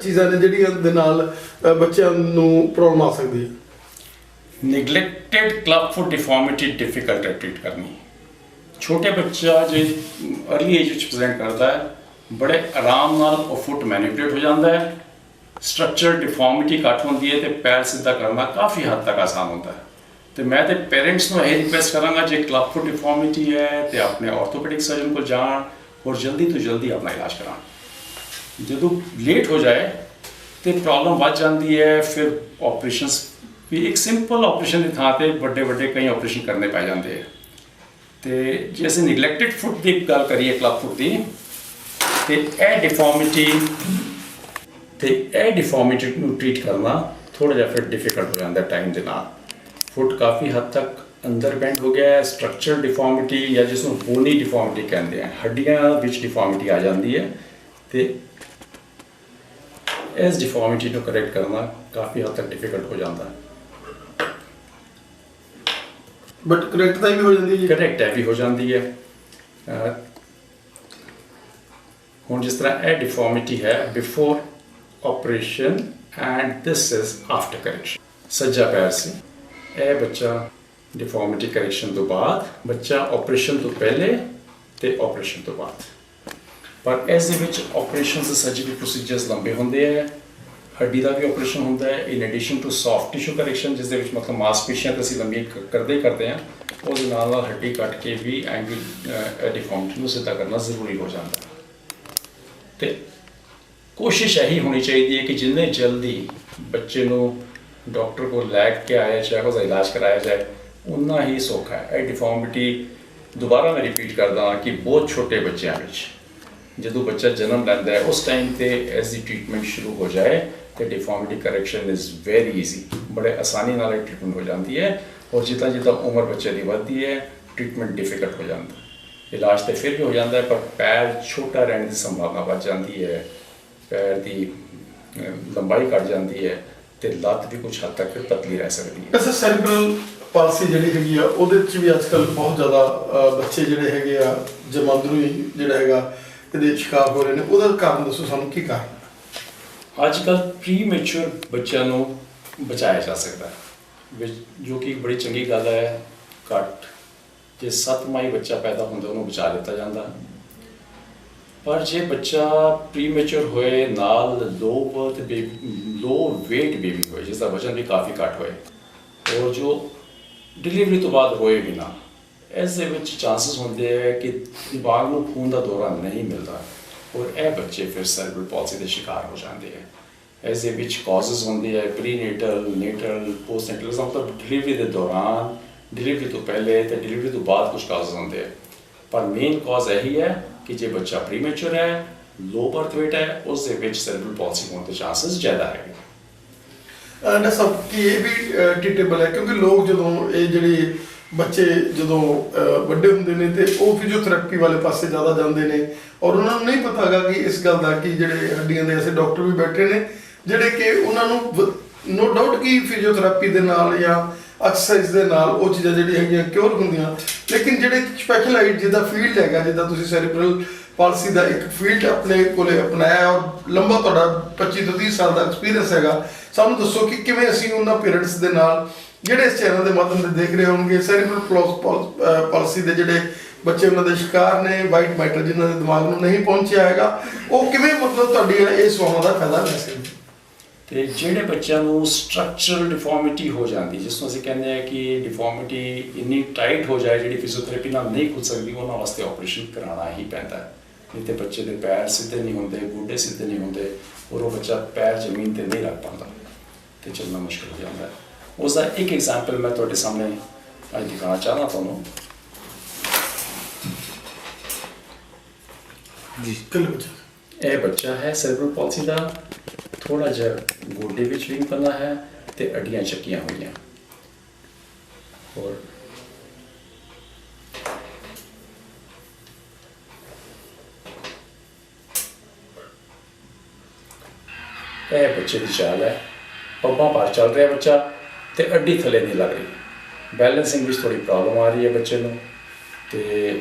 ਚੀਜ਼ਾਂ ਨੇ ਜਿਹੜੀਆਂ ਦੇ ਨਾਲ ਬੱਚਿਆਂ ਨੂੰ ਪ੍ਰੋਬਲਮ ਆ ਸਕਦੀ ਹੈ। ਨਿਗਲੈਕਟਡ ਕਲਬ ਫੁੱਟ ਡਿਫਾਰਮਿਟੀ ਡਿਫਿਕਲਟ ਹੈ ਟ੍ਰੀਟ ਕਰਨੀ। ਛੋਟੇ ਬੱਚਾ ਜੇ अर्ਲੀ ਏਜ ਵਿੱਚ ਪ੍ਰੈਜ਼ੈਂਟ ਕਰਦਾ ਹੈ ਬੜੇ ਆਰਾਮ ਨਾਲ ਉਹ ਫੁੱਟ ਮੈਨੀਪੂਲੇਟ ਹੋ ਜਾਂਦਾ ਹੈ। स्ट्रक्चर डिफॉर्मिटी घट होंगी है तो पैर सीधा करना काफ़ी हद तक आसान होता है। तो मैं तो पेरेंट्स को यही रिक्वेस्ट कराँगा जो क्लब फुट डिफॉर्मिटी है तो अपने ऑर्थोपेडिक सर्जन को जान और जल्दी तो जल्दी अपना इलाज कराएं। जो लेट हो जाए तो प्रॉब्लम बढ़ जाती है, फिर ऑपरेशंस भी एक सिंपल ऑपरेशन की थां पर बड़े बड़े कई ऑपरेशन करने पै जाते हैं। तो जैसे निगलैक्टेड फुट की गल करिए क्लब फुट की तो यह डिफॉर्मिटी तो यह डिफॉर्मिटी को ट्रीट करना थोड़ा जिहा फिर डिफिकल्ट हो जाता है टाइम के नाल। फुट काफ़ी हद तक अंदर बेंड हो गया है। स्ट्रक्चर डिफॉर्मिटी या जिसमें बोनी डिफॉर्मिटी कहते हैं, हड्डियां विच डिफॉर्मिटी आ जाती है तो इस डिफॉर्मिटी को करैक्ट करना काफ़ी हद तक डिफिकल्ट हो जाता है। बट करैक्ट भी हो जाती है, करैक्ट भी हो जाती है। हुण जिस तरह यह डिफॉर्मिटी है before operation and this is after correction. सज्जा पैर से यह बच्चा डिफॉर्मिटी करेक्शन तो बाद, बच्चा ऑपरेशन तो पहले तो ऑपरेशन तो बाद। पर इस ऑपरेशन से सर्जरी प्रोसीजर्स लंबे होंगे है। हड्डी का भी ऑपरेशन होता है in addition to soft tissue correction जिस मतलब मांसपेशियां तो असीं लंबी करते हैं ਉਹਦੇ ਨਾਲ ਹੱਡੀ ਕੱਟ ਕੇ ਵੀ ਐਂਗਲ ਡਿਫਾਰਮਿਟੀ ਨੂੰ ਸਿੱਧਾ ਕਰਨਾ ਜ਼ਰੂਰੀ ਹੋ ਜਾਂਦਾ। ਤੇ ਕੋਸ਼ਿਸ਼ ਇਹੀ ਹੋਣੀ ਚਾਹੀਦੀ ਹੈ ਕਿ ਜਿੰਨੇ ਜਲਦੀ ਬੱਚੇ ਨੂੰ ਡਾਕਟਰ ਕੋਲ ਲੈ ਕੇ ਆਇਆ ਜਾਏ, ਉਹਦਾ ਇਲਾਜ ਕਰਾਇਆ ਜਾਏ, ਉਨਾ ਹੀ ਸੌਖਾ ਹੈ। ਇਹ ਡਿਫਾਰਮਿਟੀ ਦੁਬਾਰਾ ਮੈਂ ਰਿਪੀਟ ਕਰਦਾ ਕਿ ਬਹੁਤ ਛੋਟੇ ਬੱਚਿਆਂ ਵਿੱਚ ਜਦੋਂ ਬੱਚਾ ਜਨਮ ਲੈਂਦਾ ਹੈ ਉਸ ਟਾਈਮ ਤੇ ਇਸ ਦੀ ਟ੍ਰੀਟਮੈਂਟ ਸ਼ੁਰੂ ਹੋ ਜਾਏ ਤੇ ਡਿਫਾਰਮਿਟੀ ਕਰੈਕਸ਼ਨ ਇਜ਼ ਵੈਰੀ ਈਜ਼ੀ, ਬੜੇ ਆਸਾਨੀ ਨਾਲ ਟ੍ਰੀਟਮੈਂਟ ਹੋ ਜਾਂਦੀ ਹੈ। ਔਰ ਜਿੱਦਾਂ ਜਿੱਦਾਂ ਉਮਰ ਬੱਚੇ ਦੀ ਵੱਧਦੀ ਹੈ ਟ੍ਰੀਟਮੈਂਟ ਡਿਫਿਕਲਟ ਹੋ ਜਾਂਦਾ। ਇਲਾਜ ਤਾਂ ਫਿਰ ਵੀ ਹੋ ਜਾਂਦਾ ਹੈ ਪਰ ਪੈਰ ਛੋਟਾ ਰਹਿਣ ਦੀ ਸੰਭਾਵਨਾ ਵੱਧ ਜਾਂਦੀ ਹੈ, ਪੈਰ ਦੀ ਲੰਬਾਈ ਘੱਟ ਜਾਂਦੀ ਹੈ ਤੇ ਲੱਤ ਵੀ ਕੁਝ ਹੱਦ ਤੱਕ ਪਤਲੀ ਰਹਿ ਸਕਦੀ ਹੈ। ਵੈਸੇ ਸੈਰੀਬਰਲ ਪਾਲਸੀ ਜਿਹੜੀ ਹੈਗੀ ਆ ਉਹਦੇ ਵਿੱਚ ਵੀ ਅੱਜ ਕੱਲ੍ਹ ਬਹੁਤ ਜ਼ਿਆਦਾ ਬੱਚੇ ਜਿਹੜੇ ਹੈਗੇ ਆ ਜਮਾਂਦਰੂ ਹੀ ਜਿਹੜਾ ਹੈਗਾ ਇਹਦੇ ਸ਼ਿਕਾਰ ਹੋ ਰਹੇ ਨੇ, ਉਹਦਾ ਕਾਰਨ ਦੱਸੋ ਸਾਨੂੰ, ਕੀ ਕਾਰਨ? ਅੱਜ ਕੱਲ੍ਹ ਪ੍ਰੀਮੈਚੁਰ ਬੱਚਿਆਂ ਨੂੰ ਬਚਾਇਆ ਜਾ ਸਕਦਾ ਹੈ, ਜੋ ਕਿ ਬੜੀ ਚੰਗੀ ਗੱਲ ਹੈ। ਘੱਟ ਜੇ 7 ਮਾਹੀ ਬੱਚਾ ਪੈਦਾ ਹੁੰਦਾ ਉਹਨੂੰ ਬਚਾ ਲਿੱਤਾ ਜਾਂਦਾ। ਪਰ ਜੇ ਬੱਚਾ ਪ੍ਰੀਮੈਚੁਰ ਹੋਏ ਨਾਲ ਲੋ ਵੇਟ ਬੇਬੀ ਹੋਏ, ਜਿਸ ਦਾ ਵਜ਼ਨ ਵੀ ਕਾਫੀ ਘੱਟ ਹੋਏ ਔਰ ਜੋ ਡਿਲੀਵਰੀ ਤੋਂ ਬਾਅਦ ਹੋਏ ਵੀ ਨਾ, ਇਸ ਦੇ ਵਿੱਚ ਚਾਂਸਸ ਹੁੰਦੇ ਹੈ ਕਿ ਦਿਮਾਗ ਨੂੰ ਖੂਨ ਦਾ ਦੌਰਾ ਨਹੀਂ ਮਿਲਦਾ ਔਰ ਇਹ ਬੱਚੇ ਫਿਰ ਸੈਰੀਬਰਲ ਪਾਲਸੀ ਦੇ ਸ਼ਿਕਾਰ ਹੋ ਜਾਂਦੇ ਹੈ। ਇਸ ਦੇ ਵਿੱਚ ਕਾਜ਼ਸ ਹੁੰਦੇ ਹੈ ਪ੍ਰੀਨੇਟਲ, ਨੇਟਲ, ਪੋਸਟਨੇਟਲ, ਮਤਲਬ ਡਿਲੀਵਰੀ ਦੇ ਦੌਰਾਨ, ਡਿਲੀਵਰੀ ਤੋਂ ਪਹਿਲੇ ਤੇ ਡਿਲੀਵਰੀ ਤੋਂ ਬਾਅਦ ਕੁਝ ਕਾਜ਼ਸ ਹੁੰਦੇ ਹੈ। ਪਰ ਮੇਨ ਕਾਜ਼ ਇਹੀ ਹੈ ਕਿ ਜੇ ਬੱਚਾ ਪ੍ਰੀਮੈਚੁਰ ਹੈ, ਲੋ ਬਰਥ weight ਹੈ, ਉਸ ਦੇ ਵਿੱਚ ਸੈਰੀਬਰਲ ਪਾਲਸੀ ਹੋਣ ਦੇ ਚਾਂਸਸ ਜ਼ਿਆਦਾ ਹੈਗੇ। ਨਾ ਸਭ ਕਿ ਇਹ ਵੀ ਟ੍ਰੀਟੇਬਲ ਹੈ, ਕਿਉਂਕਿ ਲੋਕ ਜਦੋਂ ਇਹ ਜਿਹੜੇ ਬੱਚੇ ਜਦੋਂ ਵੱਡੇ ਹੁੰਦੇ ਨੇ ਤੇ ਉਹ ਫਿਜ਼ੀਓਥੈਰੇਪੀ ਵਾਲੇ ਪਾਸੇ ਜ਼ਿਆਦਾ ਜਾਂਦੇ ਨੇ ਔਰ ਉਹਨਾਂ ਨੂੰ ਨਹੀਂ ਪਤਾ ਹੈਗਾ ਕਿ ਇਸ ਗੱਲ ਦਾ ਕਿ ਜਿਹੜੇ ਹੱਡੀਆਂ ਦੇ ਐਸੇ ਡਾਕਟਰ ਵੀ ਬੈਠੇ ਨੇ ਜਿਹੜੇ ਕਿ ਉਹਨਾਂ ਨੂੰ ਨੋ ਡਾਊਟ ਕਿ ਫਿਜ਼ੀਓਥੈਰੇਪੀ ਦੇ ਨਾਲ ਜਾਂ ਐਕਸਰਸਾਈਜ਼ ਦੇ ਨਾਲ ਉਹ ਚੀਜ਼ਾਂ ਜਿਹੜੀਆਂ ਹੈਗੀਆਂ ਕਿਉਰ ਹੁੰਦੀਆਂ, ਲੇਕਿਨ ਜਿਹੜੇ ਸਪੈਸ਼ਲਾਈਜ਼ਡ ਜਿਹਦਾ ਫੀਲਡ ਹੈਗਾ, ਜਿੱਦਾਂ ਤੁਸੀਂ ਸੈਰੀਬਰਲ ਪਾਲਸੀ ਦਾ ਇੱਕ ਫੀਲਡ ਆਪਣੇ ਕੋਲੇ ਅਪਣਾਇਆ ਔਰ ਲੰਬਾ ਤੁਹਾਡਾ 25 ਤੋਂ 30 ਸਾਲ ਦਾ ਐਕਸਪੀਰੀਅੰਸ ਹੈਗਾ, ਸਾਨੂੰ ਦੱਸੋ ਕਿ ਕਿਵੇਂ ਅਸੀਂ ਉਹਨਾਂ ਪੇਰੈਂਟਸ ਦੇ ਨਾਲ ਜਿਹੜੇ ਇਸ ਚੈਨਲ ਦੇ ਮਾਧਿਅਮ ਤੇ ਦੇਖ ਰਹੇ ਹੋਣਗੇ, ਸੈਰੀਬਰਲ ਪਾਲਸੀ ਦੇ ਜਿਹੜੇ ਬੱਚੇ ਉਹਨਾਂ ਦੇ ਸ਼ਿਕਾਰ ਨੇ, ਵਾਈਟ ਮੈਟਰ ਜਿਨ੍ਹਾਂ ਦੇ ਦਿਮਾਗ ਨੂੰ ਨਹੀਂ ਪਹੁੰਚਿਆ ਹੈਗਾ, ਉਹ ਕਿਵੇਂ ਮਤਲਬ ਤੁਹਾਡੀਆਂ ਇਹ ਸੇਵਾਵਾਂ ਦਾ ਫਾਇਦਾ ਲੈ ਸਕਦੇ? ਤੇ ਜਿਹੜੇ ਬੱਚਿਆਂ ਨੂੰ ਸਟਰਕਚਰਲ ਡਿਫਾਰਮਿਟੀ ਹੋ ਜਾਂਦੀ, ਜਿਸ ਨੂੰ ਅਸੀਂ ਕਹਿੰਦੇ ਹਾਂ ਕਿ ਡਿਫਾਰਮਿਟੀ ਇੰਨੀ ਟਾਈਟ ਹੋ ਜਾਏ ਜਿਹੜੀ ਫਿਜ਼ੀਓਥੈਰੇਪੀ ਨਾਲ ਨਹੀਂ ਖੁੱਲ ਸਕਦੀ, ਉਹਨਾਂ ਵਾਸਤੇ ਆਪਰੇਸ਼ਨ ਕਰਾਉਣਾ ਹੀ ਪੈਂਦਾ ਹੈ। ਨਹੀਂ ਤੇ ਬੱਚੇ ਦੇ ਪੈਰ ਸਿੱਧੇ ਨਹੀਂ ਹੁੰਦੇ, ਗੋਡੇ ਸਿੱਧੇ ਨਹੀਂ ਹੁੰਦੇ ਔਰ ਉਹ ਬੱਚਾ ਪੈਰ ਜ਼ਮੀਨ ਤੇ ਨਹੀਂ ਰੱਖ ਪਾਉਂਦਾ ਤੇ ਚੱਲਣਾ ਮੁਸ਼ਕਿਲ ਹੋ ਜਾਂਦਾ ਹੈ। ਉਸ ਦਾ ਇੱਕ ਐਗਜ਼ਾਮਪਲ ਮੈਂ ਤੁਹਾਡੇ ਸਾਹਮਣੇ ਅੱਜ ਦਿਖਾਉਣਾ ਚਾਹੁੰਦਾ ਤੁਹਾਨੂੰ। ਜੀ ਬੱਚਾ, ਇਹ ਬੱਚਾ ਹੈ ਸੈਰੀਬਰਲ ਪਾਲਸੀ ਦਾ, ਥੋੜਾ ਜਿਹਾ ਗੋਡੇ ਵਿੱਚ ਵਿੰਗ ਪੰਨਾ ਹੈ ਤੇ ਅੱਡੀਆਂ ਚੱਕੀਆਂ ਹੋਈਆਂ ਔਰ ਇਹ ਬੱਚੇ ਦੀ ਚਾਲ ਹੈ। ਪੱਬਾਂ ਭਾਰ ਚੱਲ ਰਿਹਾ ਬੱਚਾ ਤੇ ਅੱਡੀ ਥੱਲੇ ਨਹੀਂ ਲੱਗ ਰਹੀ, ਬੈਲੈਂਸਿੰਗ ਵਿੱਚ ਥੋੜੀ ਪ੍ਰੋਬਲਮ ਆ ਰਹੀ ਹੈ ਬੱਚੇ ਨੂੰ ਤੇ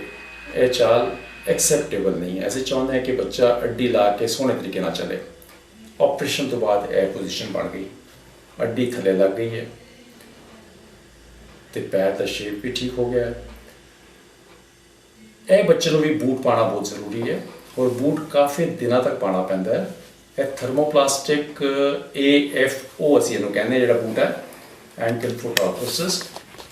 ਇਹ ਚਾਲ ਐਕਸੈਪਟੇਬਲ ਨਹੀਂ ਹੈ। ਅਸੀਂ ਚਾਹੁੰਦੇ ਹਾਂ ਕਿ ਬੱਚਾ ਅੱਡੀ ਲਾ ਕੇ ਸੋਹਣੇ ਤਰੀਕੇ ਨਾਲ ਚੱਲੇ। ਆਪਰੇਸ਼ਨ ਤੋਂ ਬਾਅਦ ਇਹ ਪੋਜੀਸ਼ਨ ਬਣ ਗਈ, ਅੱਡੀ ਥੱਲੇ ਲੱਗ ਗਈ ਹੈ ਤੇ ਪੈਰ ਦਾ ਸ਼ੇਪ ਵੀ ਠੀਕ ਹੋ ਗਿਆ ਹੈ। ਇਹ ਬੱਚੇ ਨੂੰ ਵੀ ਬੂਟ ਪਾਣਾ ਬਹੁਤ ਜ਼ਰੂਰੀ ਹੈ ਔਰ ਬੂਟ ਕਾਫੀ ਦਿਨਾਂ ਤੱਕ ਪਾਣਾ ਪੈਂਦਾ ਹੈ। ਇਹ ਥਰਮੋਪਲਾਸਟਿਕ AFO ਅਸੀਂ ਇਹਨੂੰ ਕਹਿੰਦੇ, ਜਿਹੜਾ ਬੂਟ ਹੈ ਐਂਕਲ ਫੁੱਟ ਆਰਥੋਸਿਸ,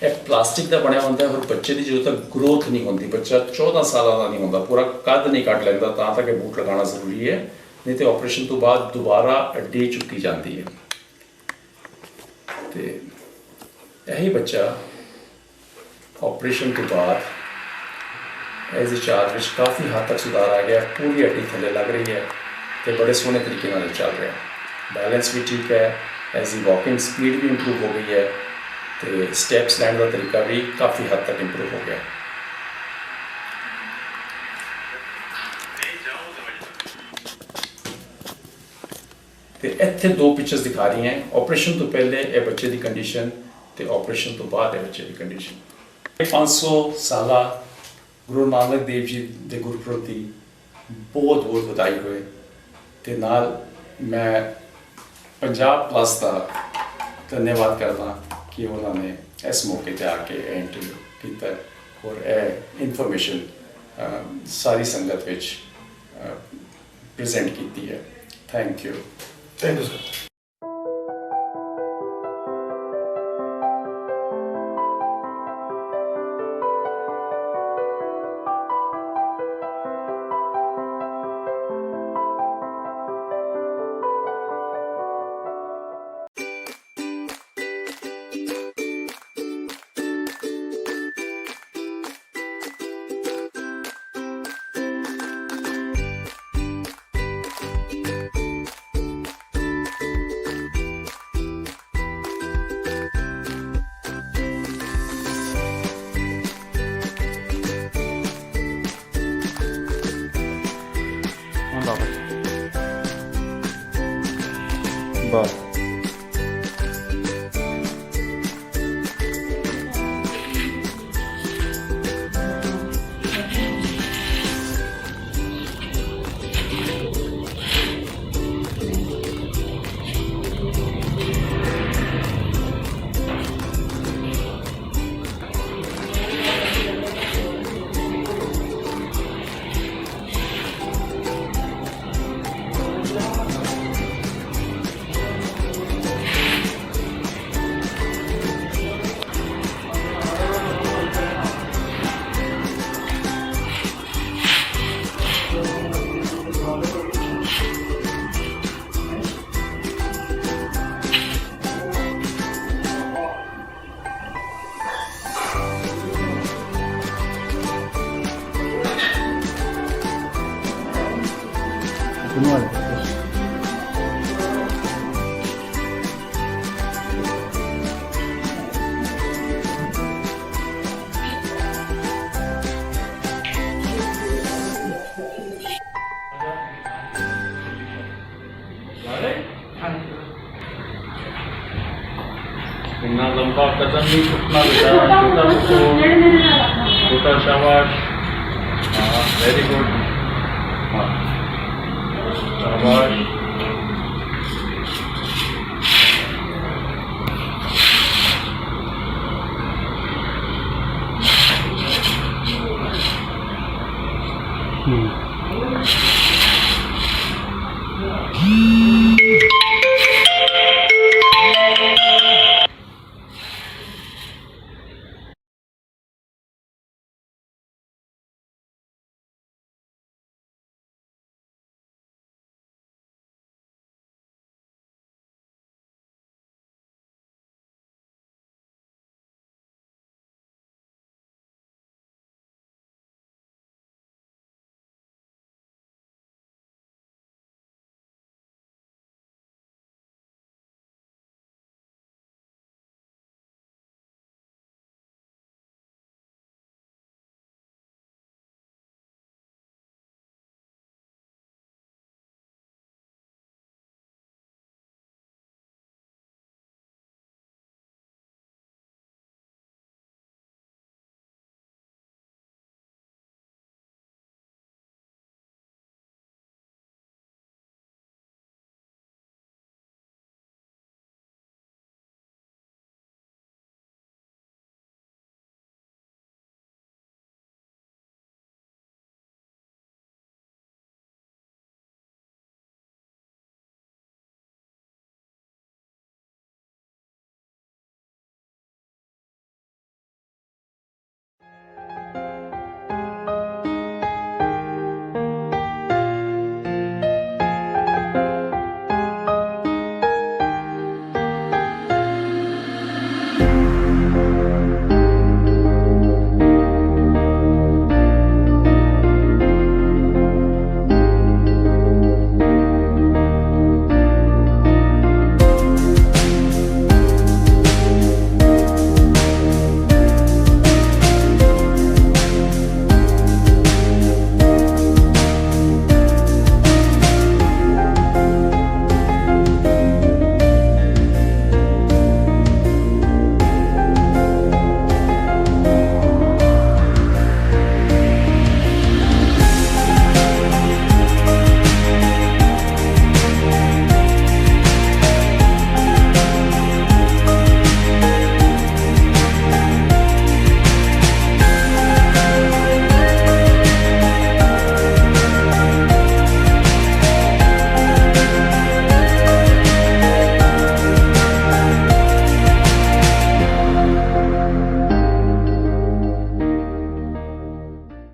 ਇਹ ਪਲਾਸਟਿਕ ਦਾ ਬਣਿਆ ਹੁੰਦਾ ਹੈ ਔਰ ਬੱਚੇ ਦੀ ਜਦੋਂ ਤੱਕ ਗਰੋਥ ਨਹੀਂ ਹੁੰਦੀ, ਬੱਚਾ 14 ਸਾਲਾਂ ਦਾ ਨਹੀਂ ਹੁੰਦਾ, ਪੂਰਾ ਕੱਦ ਨਹੀਂ ਕੱਢ ਲੈਂਦਾ, ਤਾਂ ਤੱਕ ਇਹ ਬੂਟ ਲਗਾਉਣਾ ਜ਼ਰੂਰੀ ਹੈ। ਨਹੀਂ ਤੇ ਆਪਰੇਸ਼ਨ ਤੋਂ ਬਾਅਦ ਦੁਬਾਰਾ ਅੱਡੀ ਚੁੱਕੀ ਜਾਂਦੀ ਹੈ ਤੇ ਇਹੀ ਬੱਚਾ ਆਪਰੇਸ਼ਨ ਤੋਂ ਬਾਅਦ ਇਸ ਦੀ ਚਾਲ ਵਿੱਚ ਕਾਫੀ ਹੱਦ ਤੱਕ ਸੁਧਾਰ ਆ ਗਿਆ, ਪੂਰੀ ਅੱਡੀ ਥੱਲੇ ਲੱਗ ਰਹੀ ਹੈ ਤੇ ਬੜੇ ਸੋਹਣੇ ਤਰੀਕੇ ਨਾਲ ਚੱਲ ਰਿਹਾ, ਬੈਲੈਂਸ ਵੀ ਠੀਕ ਹੈ, ਇਸ ਦੀ ਵਾਕਿੰਗ ਸਪੀਡ ਵੀ ਇੰਪਰੂਵ ਹੋ ਗਈ ਹੈ ਤੇ ਸਟੈਪਸ ਲੈਣ ਦਾ ਤਰੀਕਾ ਵੀ ਕਾਫੀ ਹੱਦ ਤੱਕ ਇੰਪਰੂਵ ਹੋ ਗਿਆ। ਤੇ ਇੱਥੇ 2 ਪਿਕਚਰਸ ਦਿਖਾ ਰਹੀਆਂ ਆਪਰੇਸ਼ਨ ਤੋਂ ਪਹਿਲੇ ਇਹ ਬੱਚੇ ਦੀ ਕੰਡੀਸ਼ਨ ਤੇ ਆਪਰੇਸ਼ਨ ਤੋਂ ਬਾਅਦ ਇਹ ਬੱਚੇ ਦੀ ਕੰਡੀਸ਼ਨ। 500 ਸਾਲਾ ਗੁਰੂ ਨਾਨਕ ਦੇਵ ਜੀ ਦੇ ਗੁਰਪੁਰਬ ਦੀ ਬਹੁਤ ਬਹੁਤ ਵਧਾਈ ਹੋਏ ਤੇ ਨਾਲ ਮੈਂ ਪੰਜਾਬ ਪਲੱਸ ਦਾ ਧੰਨਵਾਦ ਕਰਦਾ ਕਿ ਉਹਨਾਂ ਨੇ ਇਸ ਮੌਕੇ ਤੇ ਆ ਕੇ ਇੰਟਰਵਿਊ ਕੀਤਾ ਔਰ ਇਹ ਇਨਫੋਰਮੇਸ਼ਨ ਸਾਰੀ ਸੰਗਤ ਵਿੱਚ ਪ੍ਰੈਜ਼ੈਂਟ ਕੀਤੀ ਹੈ। Thank you. Thank you sir. वाह इतना लंबा कदम नहीं उठना बेटा, छोटा उठो, छोटा शाबाश, हाँ वेरी गुड, हाँ शाबाश,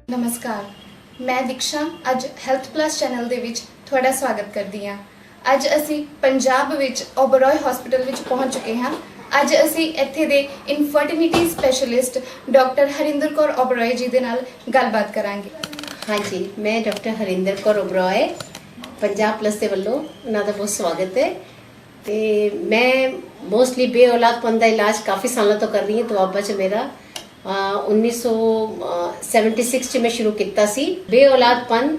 नमस्कार, मैं दीक्षा ਅੱਜ ਹੈਲਥ ਪਲੱਸ ਚੈਨਲ ਦੇ ਵਿੱਚ ਤੁਹਾਡਾ ਸਵਾਗਤ ਕਰਦੀ ਹਾਂ। ਅੱਜ ਅਸੀਂ ਪੰਜਾਬ ਵਿੱਚ ਓਬਰੋਏ ਹਸਪੀਟਲ ਵਿੱਚ ਪਹੁੰਚ ਚੁੱਕੇ ਹਾਂ। ਅੱਜ ਅਸੀਂ ਇੱਥੇ ਦੇ ਇਨਫਰਟੀਨਿਟੀ ਸਪੈਸ਼ਲਿਸਟ ਡਾਕਟਰ ਹਰਿੰਦਰ ਕੌਰ ਓਬਰੋਏ ਜੀ ਦੇ ਨਾਲ ਗੱਲਬਾਤ ਕਰਾਂਗੇ। ਹਾਂਜੀ, ਮੈਂ ਡਾਕਟਰ ਹਰਿੰਦਰ ਕੌਰ ਓਬਰੋਏ ਪੰਜਾਬ ਪਲੱਸ ਦੇ ਵੱਲੋਂ ਉਹਨਾਂ ਦਾ ਬਹੁਤ ਸਵਾਗਤ ਹੈ। ਤੇ ਮੈਂ ਮੋਸਟਲੀ ਬੇਔਲਾਦਪਨ ਦਾ ਇਲਾਜ ਕਾਫੀ ਸਾਲਾਂ ਤੋਂ ਕਰ ਰਹੀ ਹਾਂ। ਦੁਆਬਾ 'ਚ ਮੇਰਾ 1976 ਚ ਮੈਂ ਸ਼ੁਰੂ ਕੀਤਾ ਸੀ। ਬੇਔਲਾਦਪਨ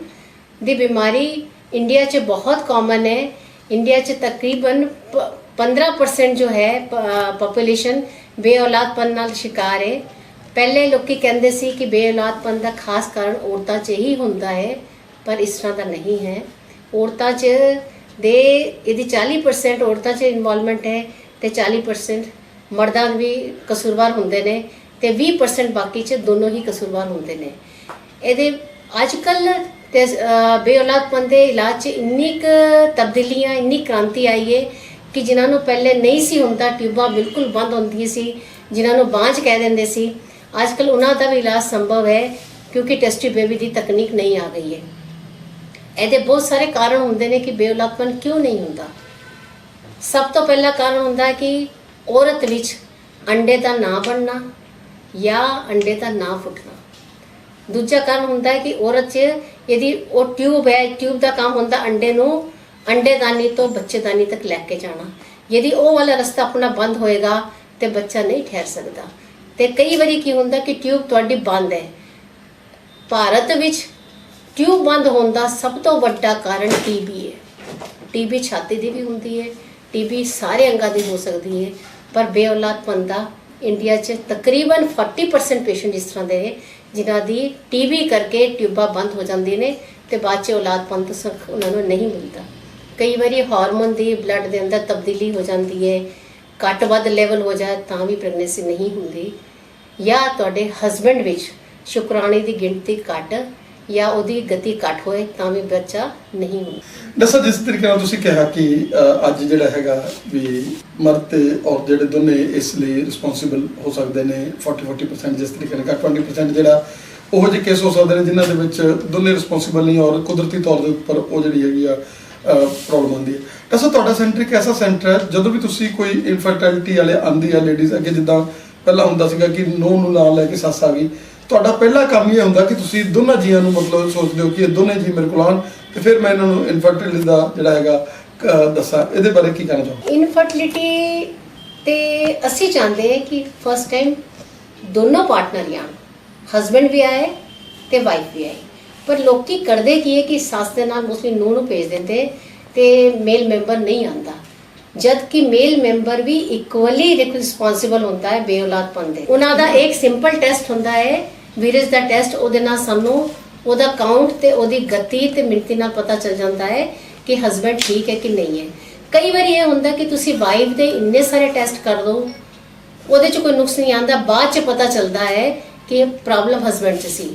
ਦੀ ਬਿਮਾਰੀ ਇੰਡੀਆ 'ਚ ਬਹੁਤ ਕਾਮਨ ਹੈ। इंडिया च तकरीबन 15% जो है पॉपुलेशन बे औलादपन नाल शिकार है। पहले लोग कहते सी कि बे औलादपन का खास कारण औरतों च ही होंदा है, पर इस तरह का नहीं है। औरतों च दे यदि 40% औरतों च इन्वॉल्वमेंट है तो 40% मर्दां भी कसूरवार होंदे ने ते 20% बाकी च दोनों ही कसूरवार होंदे ने। ਇਹਦੇ अजकल ते बे औलादपन के इलाज च इन्नी तब्दीलियां इन्नी क्रांति आई है कि जिन्होंने पहले नहीं सी होंदा, ट्यूबां बिल्कुल बंद होंदी सी, जिन्होंने बांझ कह देंगे सी, अजकल उन्हों का भी इलाज संभव है क्योंकि टेस्टी बेबी की तकनीक नहीं आ गई है। ਇਹਦੇ बहुत सारे कारण होंगे ने कि बे औलादपन क्यों नहीं होंदा। सब तो पहला कारण होंदा है कि औरत विच अंडे का ना बनना या अंडे का ना फुटना। दूजा कारण होंदा है कि औरत च यदि वो ट्यूब है, ट्यूब का काम होंदा अंडे नूं अंडेदानी तो बच्चेदानी तक लैके जाना। यदि वो वाला रस्ता अपना बंद होएगा तो बच्चा नहीं ठहर सकता। तो कई बारी की होंदा कि ट्यूब तुहाडी बंद है। भारत विच ट्यूब बंद होने का सब तो बड़ा कारण टीबी है। टीबी छाती की भी होंदी है, टीबी सारे अंगां की हो सकती है, पर बे औलादपन का इंडिया च तकरीबन 40% पेशेंट इस तरह के जिन्हों की टीबी करके ट्यूबा बंद हो जाती ने तो बाद च औलादपन तो उन्होंने नहीं मिलता। कई बारी हार्मोन की ब्लड के अंदर तब्दीली हो जाती है, घट वध लेवल हो जाए तो भी प्रेगनेंसी नहीं होंदी, या तुहाडे हसबैंड विच शुक्राणु की गिनती घट या ਉਹਦੀ गति घट होए ਤਾਂ भी बच्चा नहीं ਹੁੰਦਾ। ਦੱਸੋ जिस तरीके ਨਾਲ ਤੁਸੀਂ ਕਿਹਾ ਕਿ ਅੱਜ ਜਿਹੜਾ ਹੈਗਾ ਵੀ ਮਰਦ ਤੇ ਔਰਤ ਜਿਹੜੇ ਦੋਨੇ ਇਸ ਲਈ ਰਿਸਪੌਂਸਿਬਲ ਹੋ ਸਕਦੇ ਨੇ 40% ਜਿਸ ਤਰੀਕੇ ਨਾਲ 20% ਜਿਹੜਾ ਉਹ ਜਿਹੇ ਕੇਸ ਹੋ ਸਕਦੇ ਨੇ ਜਿਨ੍ਹਾਂ ਦੇ ਵਿੱਚ ਦੋਨੇ ਰਿਸਪੌਂਸਿਬਲ ਨਹੀਂ ਔਰ ਕੁਦਰਤੀ ਤੌਰ ਦੇ ਉੱਪਰ ਉਹ ਜਿਹੜੀ ਹੈਗੀ ਆ ਪ੍ਰੋਬਲਮ ਆਉਂਦੀ ਹੈ। ਦੱਸੋ ਤੁਹਾਡਾ ਸੈਂਟਰ ਇੱਕ ਐਸਾ ਸੈਂਟਰ ਹੈ ਜਦੋਂ ਵੀ ਤੁਸੀਂ ਕੋਈ ਇਨਫਰਟੀਲਿਟੀ ਵਾਲੇ ਆਉਂਦੀ ਆ ਲੇਡੀਜ਼ ਅੱਗੇ ਜਿੱਦਾਂ ਪਹਿਲਾਂ ਹੁੰਦਾ ਸੀਗਾ ਕਿ ਨੂੰਹ ਨੂੰ ਨਾਲ ਲੈ ਕੇ ਸੱਸ ਆ ਗਈ, ਤੁਹਾਡਾ ਪਹਿਲਾ ਕੰਮ ਇਹ ਹੁੰਦਾ ਕਿ ਤੁਸੀਂ ਦੋਨਾਂ ਜੀਆਂ ਨੂੰ ਮਤਲਬ ਸੋਚਦੇ ਹੋ ਕਿ ਇਹ ਦੋਨੇ ਜੀ ਮੇਰੇ ਕੋਲ ਆਉਣ ਤੇ ਫਿਰ ਮੈਂ ਇਹਨਾਂ ਨੂੰ ਇਨਫਰਟੀਲਿਟੀ ਦਾ ਜਿਹੜਾ ਹੈਗਾ ਦੱਸਾਂ, ਇਹਦੇ ਬਾਰੇ ਕੀ ਕਹਿਣਾ ਚਾਹੋ? ਇਨਫਰਟੀਲਿਟੀ ਤੇ ਅਸੀਂ ਚਾਹੁੰਦੇ ਹਾਂ ਕਿ ਫਸਟ ਟਾਈਮ ਦੋਨੋਂ ਪਾਰਟਨਰ ਆਣ, ਹਸਬੈਂਡ ਵੀ ਆਏ ਤੇ ਵਾਈਫ ਵੀ ਆਏ। ਪਰ ਲੋਕੀ ਕਰਦੇ ਕੀ ਹੈ ਕਿ ਸੱਸ ਦੇ ਨਾਲ ਮੋਸਟਲੀ ਨੂੰਹ ਨੂੰ ਭੇਜ ਦਿੰਦੇ ਤੇ ਮੇਲ ਮੈਂਬਰ ਨਹੀਂ ਆਉਂਦਾ, जद कि मेल मैंबर भी इक्वली रिस्पॉन्सिबल होता है बे औलादपन दे। उन्हां दा एक सिंपल टेस्ट होंदा है वीरज दा टेस्ट, ਉਹਦੇ ਨਾਲ ਸਾਨੂੰ ਉਹਦਾ ਕਾਊਂਟ ਤੇ ਉਹਦੀ ਗਤੀ ਤੇ ਮਿਣਤੀ ਨਾਲ ਪਤਾ ਚੱਲ ਜਾਂਦਾ ਹੈ ਕਿ ਹਸਬੈਂਡ ਠੀਕ ਹੈ ਕਿ ਨਹੀਂ ਹੈ। ਕਈ ਵਾਰੀ ਇਹ ਹੁੰਦਾ ਕਿ ਤੁਸੀਂ ਵਾਈਫ ਦੇ ਇੰਨੇ ਸਾਰੇ ਟੈਸਟ ਕਰ ਦੋ ਉਹਦੇ 'ਚ ਕੋਈ ਨੁਕਸ ਨਹੀਂ ਆਉਂਦਾ, ਬਾਅਦ 'ਚ ਪਤਾ ਚੱਲਦਾ ਹੈ ਕਿ ਪ੍ਰੋਬਲਮ ਹਸਬੈਂਡ 'ਚ ਸੀ।